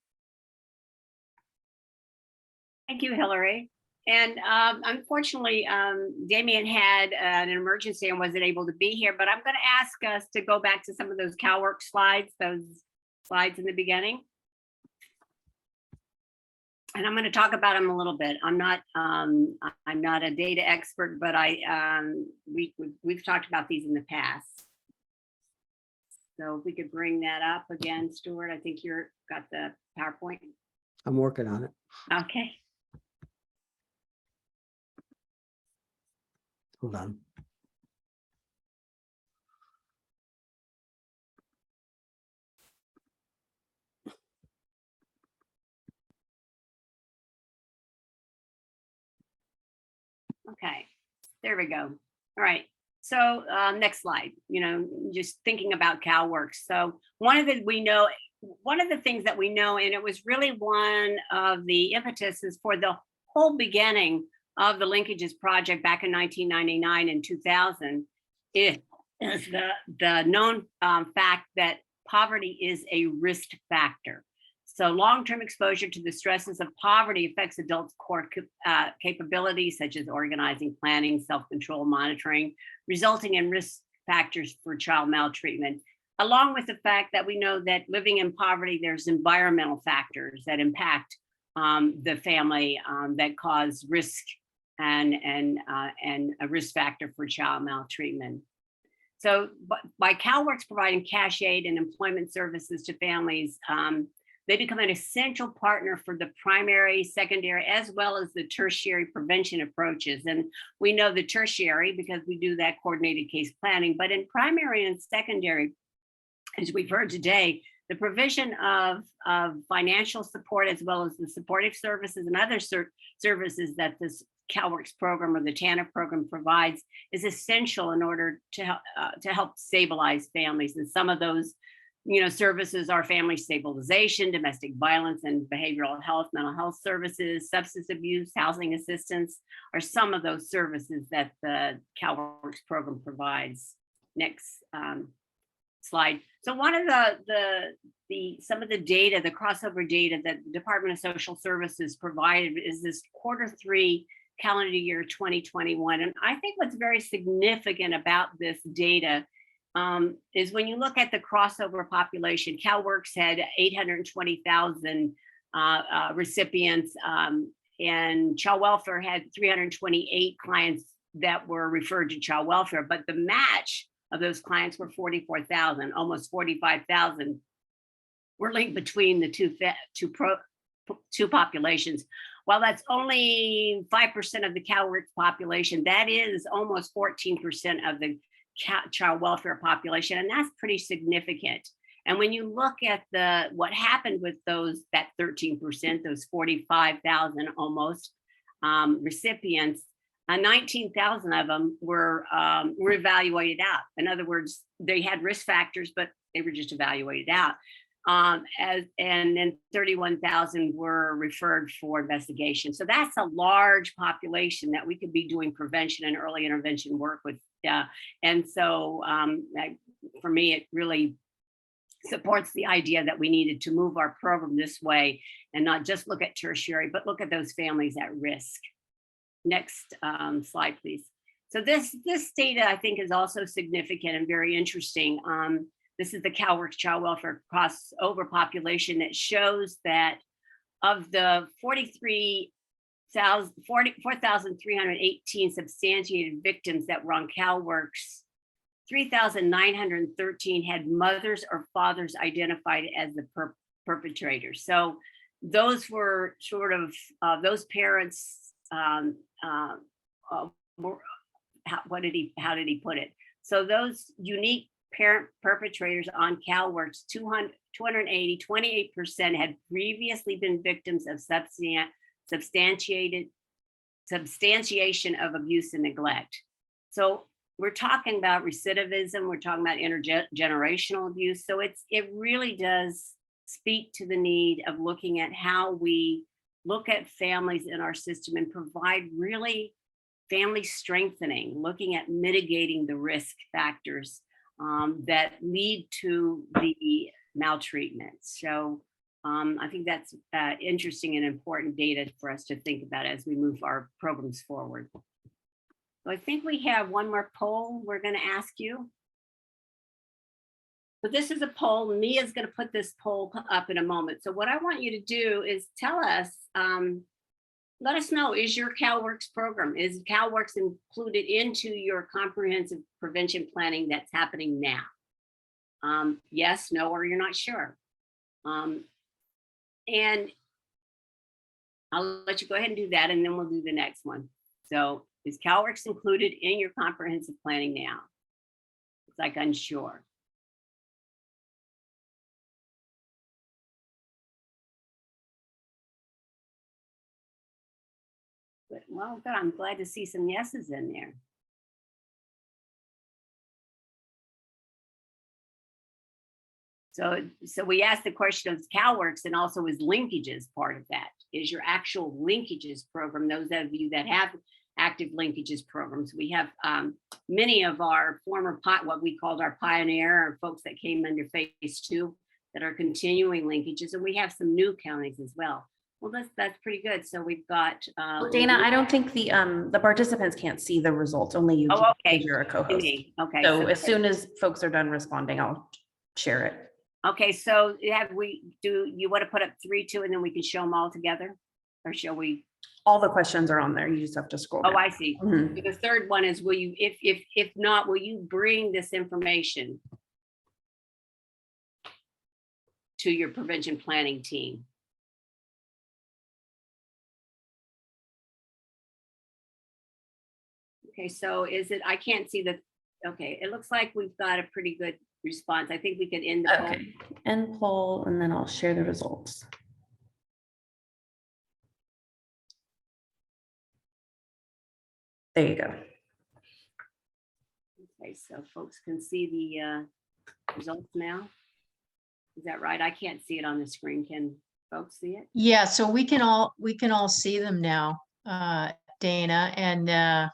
Thank you, Hillary. And unfortunately, Damien had an emergency and wasn't able to be here, but I'm going to ask us to go back to some of those CalWorks slides, those slides in the beginning. And I'm going to talk about them a little bit. I'm not a data expert, but we've talked about these in the past. So if we could bring that up again, Stuart, I think you've got the PowerPoint. I'm working on it. Okay. Hold on. Okay, there we go. All right. So next slide, just thinking about CalWorks. So one of the things that we know, and it was really one of the impetuses for the whole beginning of the Linkages project back in 1999 and 2000 is the known fact that poverty is a risk factor. So long-term exposure to the stresses of poverty affects adults' core capabilities, such as organizing, planning, self-control, monitoring, resulting in risk factors for child maltreatment, along with the fact that we know that living in poverty, there's environmental factors that impact the family that cause risk and a risk factor for child maltreatment. So by CalWorks providing cash aid and employment services to families, they become an essential partner for the primary, secondary, as well as the tertiary prevention approaches. And we know the tertiary because we do that coordinated case planning, but in primary and secondary, as we've heard today, the provision of financial support, as well as the supportive services and other services that this CalWorks program or the TANF program provides is essential in order to help stabilize families. And some of those services are family stabilization, domestic violence and behavioral health, mental health services, substance abuse, housing assistance are some of those services that the CalWorks program provides. Next slide. So one of some of the data, the crossover data that the Department of Social Services provided is this Q3 calendar year 2021. And I think what's very significant about this data is when you look at the crossover population, CalWorks had 820,000 recipients, and child welfare had 328 clients that were referred to child welfare, but the match of those clients were 44,000, almost 45,000 were linked between the two populations. While that's only 5% of the CalWORKs population, that is almost 14% of the child welfare population, and that's pretty significant. And when you look at what happened with that 13%, those 45,000 almost recipients, 19,000 of them were evaluated out. In other words, they had risk factors, but they were just evaluated out. And then 31,000 were referred for investigation. So that's a large population that we could be doing prevention and early intervention work with. And so for me, it really supports the idea that we needed to move our program this way and not just look at tertiary, but look at those families at risk. Next slide, please. So this data, I think, is also significant and very interesting. This is the CalWORKs Child Welfare Crossover population that shows that of the 4,318 substantiated victims that were on CalWORKs, 3,913 had mothers or fathers identified as the perpetrators. So those were sort of those parents. How did he put it? So those unique parent perpetrators on CalWORKs, 280, 28% had previously been victims of substantiation of abuse and neglect. So we're talking about recidivism, we're talking about intergenerational abuse. So it really does speak to the need of looking at how we look at families in our system and provide really family strengthening, looking at mitigating the risk factors that lead to the maltreatment. So I think that's interesting and important data for us to think about as we move our programs forward. So I think we have one more poll we're going to ask you. So this is a poll. Mia's going to put this poll up in a moment. So what I want you to do is tell us, let us know, is your CalWORKs program, is CalWORKs included into your comprehensive prevention planning that's happening now? Yes, no, or you're not sure. And I'll let you go ahead and do that, and then we'll do the next one. So is CalWORKs included in your comprehensive planning now? It's like unsure. But, well, good. I'm glad to see some yeses in there. So we asked the question of CalWORKs, and also is Linkages part of that? Is your actual Linkages program, those of you that have active Linkages programs? We have many of our former, what we called our pioneer, or folks that came under phase 2 that are continuing Linkages, and we have some new counties as well. Well, that's pretty good. So we've got well, Dana, I don't think the participants can't see the results, only you. Oh, okay. You're a co-host. Okay. So as soon as folks are done responding, I'll share it. Okay, so do you want to put up 3, 2, and then we can show them all together? Or shall we? All the questions are on there. You just have to scroll down. Oh, I see. Mhm. The third one is, will you, if not, will you bring this information to your prevention planning team? Okay, so is it, I can't see the, okay, it looks like we've got a pretty good response. I think we can end the poll. Okay, end poll, and then I'll share the results. There you go. Okay, so folks can see the results now. Is that right? I can't see it on the screen. Can folks see it? Yeah, so we can all see them now, Dana, and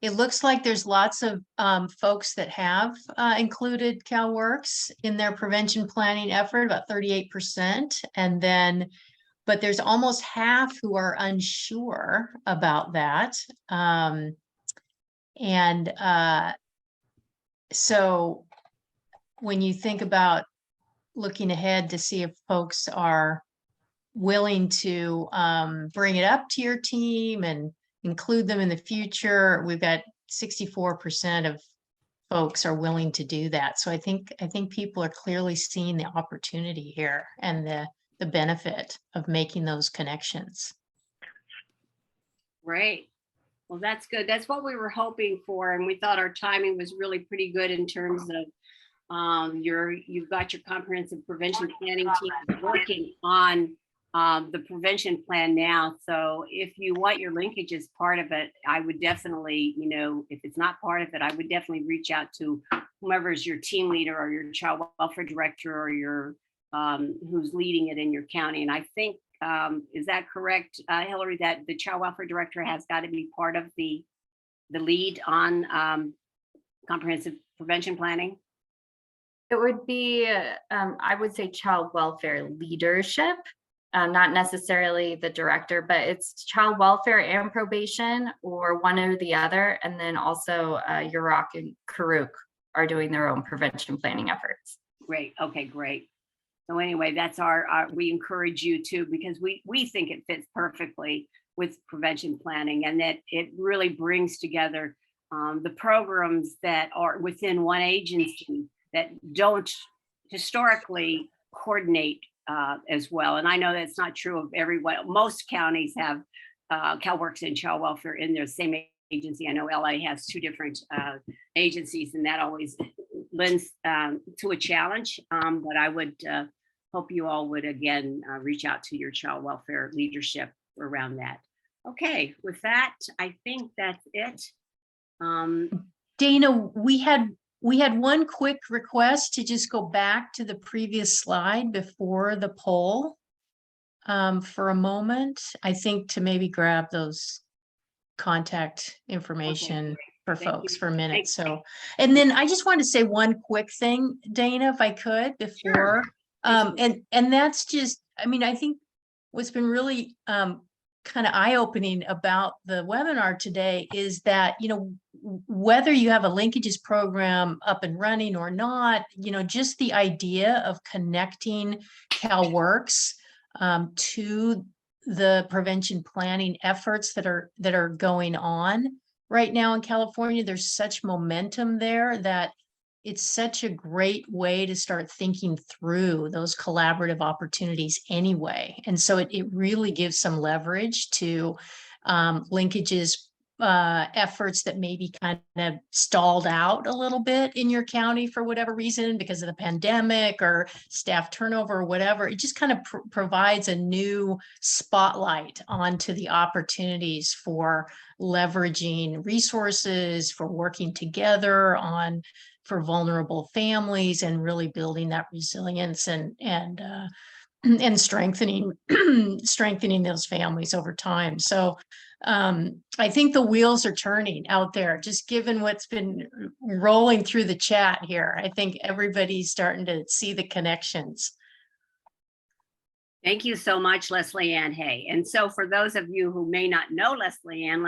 it looks like there's lots of folks that have included CalWORKs in their prevention planning effort, about 38%, and then, but there's almost half who are unsure about that, so when you think about looking ahead to see if folks are willing to bring it up to your team and include them in the future, we've got 64% of folks are willing to do that. So I think people are clearly seeing the opportunity here and the benefit of making those connections. Great. Well, that's good. That's what we were hoping for. And we thought our timing was really pretty good in terms of you've got your comprehensive prevention planning team working on the prevention plan now. So if you want your linkages part of it, I would definitely, if it's not part of it, I would definitely reach out to whomever is your team leader or your child welfare director or your who's leading it in your county. And I think, is that correct, Hillary, that the child welfare director has got to be part of the lead on comprehensive prevention planning? It would be, I would say child welfare leadership, not necessarily the director, but it's child welfare and probation or one or the other. And then also UROC and Karuk are doing their own prevention planning efforts. Great. Okay, great. So anyway, that's we encourage you to, because we think it fits perfectly with prevention planning and that it really brings together the programs that are within one agency that don't historically coordinate as well. And I know that's not true of everyone. Most counties have CalWORKs and child welfare in their same agency. I know LA has two different agencies, and that always lends to a challenge. But I would hope you all would again reach out to your child welfare leadership around that. Okay, with that, I think that's it. Dana, we had one quick request to just go back to the previous slide before the poll for a moment. I think to maybe grab those contact information for folks for a minute. So, and then I just wanted to say one quick thing, Dana, if I could, before, and that's just, I mean, I think what's been really kind of eye-opening about the webinar today is that, whether you have a linkages program up and running or not, just the idea of connecting CalWORKs to the prevention planning efforts that are going on right now in California. There's such momentum there that it's such a great way to start thinking through those collaborative opportunities anyway. And so it really gives some leverage to linkages efforts that maybe kind of stalled out a little bit in your county for whatever reason, because of the pandemic or staff turnover or whatever. It just kind of provides a new spotlight onto the opportunities for leveraging resources, for working together for vulnerable families, and really building that resilience and strengthening those families over time. So I think the wheels are turning out there, just given what's been rolling through the chat here. I think everybody's starting to see the connections. Thank you so much, Leslie Ann Hay. And so for those of you who may not know Leslie Ann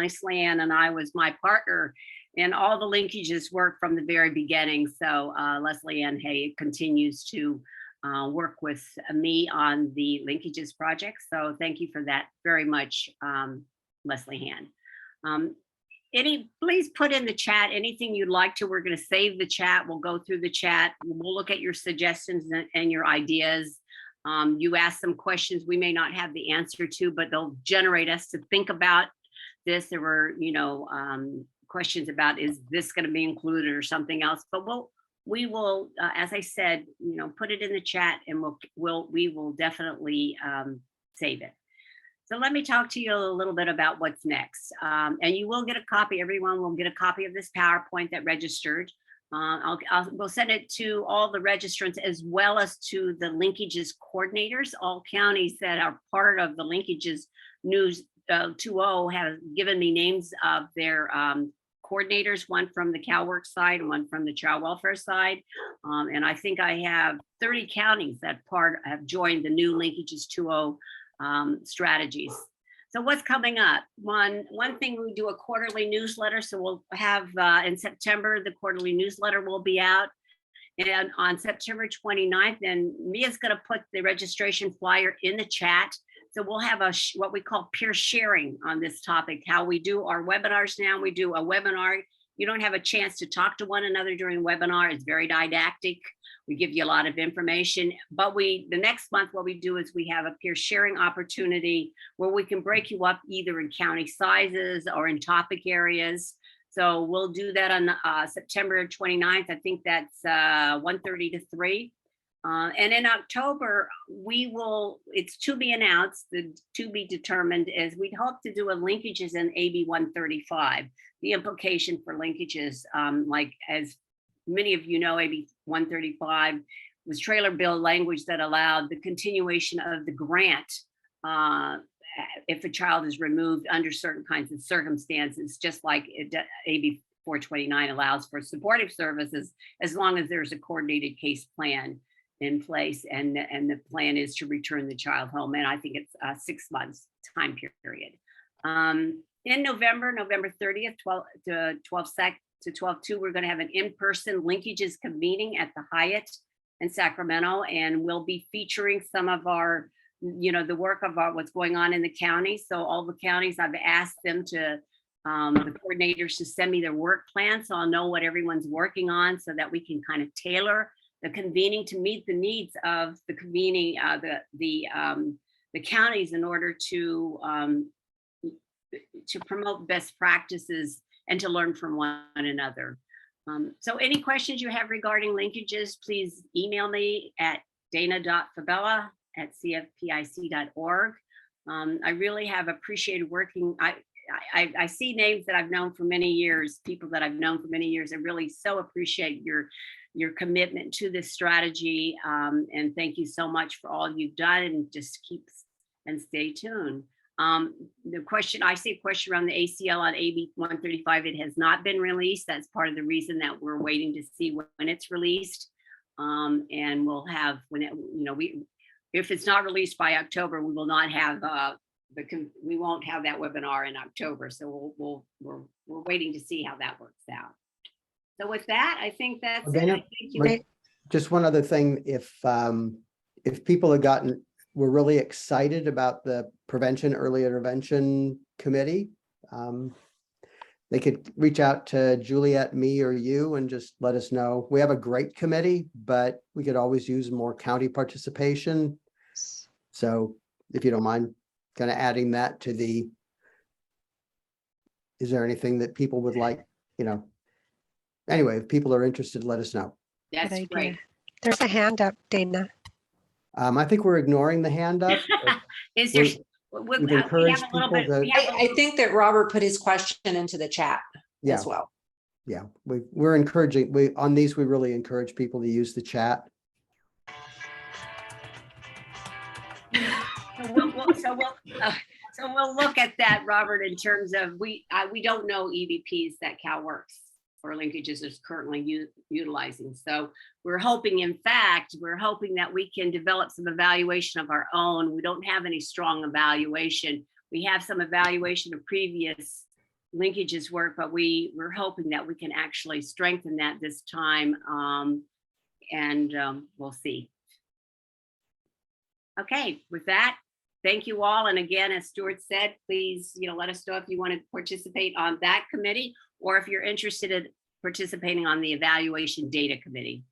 and I was my partner in all the linkages work from the very beginning. So Leslie Ann Hay continues to work with me on the linkages project. So thank you for that very much, Leslie Ann. Please put in the chat anything you'd like to. We're going to save the chat. We'll go through the chat. We'll look at your suggestions and your ideas. You asked some questions we may not have the answer to, but they'll generate us to think about this. There were, questions about, is this going to be included or something else? But we will, as I said, put it in the chat, and we will definitely save it. So let me talk to you a little bit about what's next. And you will get a copy. Everyone will get a copy of this PowerPoint that registered. We'll send it to all the registrants as well as to the linkages coordinators. All counties that are part of the linkages news 2.0 have given me names of their coordinators, one from the CalWORKs side and one from the child welfare side. And I think I have 30 counties that have joined the new Linkages 2.0 strategies. So what's coming up? One thing, we do a quarterly newsletter. So we'll have in September, the quarterly newsletter will be out. And on September 29th, and Mia's going to put the registration flyer in the chat. So we'll have what we call peer sharing on this topic, how we do our webinars now. We do a webinar you don't have a chance to talk to one another during the webinar. It's very didactic. We give you a lot of information, but the next month, what we do is we have a peer sharing opportunity where we can break you up either in county sizes or in topic areas. So we'll do that on September 29th. I think that's 1:30 to 3. And in October, it's to be announced, to be determined, is we'd hope to do a linkages in AB 135. The implication for linkages, like as many of you know, AB 135 was trailer bill language that allowed the continuation of the grant if a child is removed under certain kinds of circumstances, just like AB 429 allows for supportive services, as long as there's a coordinated case plan in place, and the plan is to return the child home. And I think it's a 6 months time period. In November 30th, 12 to 12/2, we're going to have an in-person linkages convening at the Hyatt in Sacramento, and we'll be featuring some of our, the work of what's going on in the county. So all the counties, I've asked them to, the coordinators to send me their work plan, so I'll know what everyone's working on, so that we can kind of tailor the convening to meet the needs of the convening, the counties, in order to promote best practices and to learn from one another. So any questions you have regarding linkages, please email me at dana.fabella@cfpic.org. I really have appreciated working. I see names that I've known for many years, people that I've known for many years. I really so appreciate your commitment to this strategy. And thank you so much for all you've done, and just keep and stay tuned. The question, I see a question around the ACL on AB 135. It has not been released. That's part of the reason that we're waiting to see when it's released. And we'll have, if it's not released by October, we will not have we won't have that webinar in October. So we're waiting to see how that works out. So with that, I think that's Dana, it. Thank you. just one other thing, if people were really excited about the Prevention Early Intervention Committee, they could reach out to Juliet, me, or you, and just let us know. We have a great committee, but we could always use more county participation. So if you don't mind kind of adding that to is there anything that people would like, anyway, if people are interested, let us know. That's great. There's a hand up, Dana. I think we're ignoring the hand up. Is there? We've encouraged people to. I think that Robert put his question into the chat Yeah. as well. Yeah, we're encouraging, on these, we really encourage people to use the chat. So we'll look at that, Robert, in terms of, we don't know EVPs that CalWorks or Linkages is currently utilizing. So we're hoping, in fact, that we can develop some evaluation of our own. We don't have any strong evaluation. We have some evaluation of previous Linkages work, but we're hoping that we can actually strengthen that this time, and we'll see. Okay, with that, thank you all. And again, as Stuart said, please, let us know if you want to participate on that committee, or if you're interested in participating on the evaluation data committee.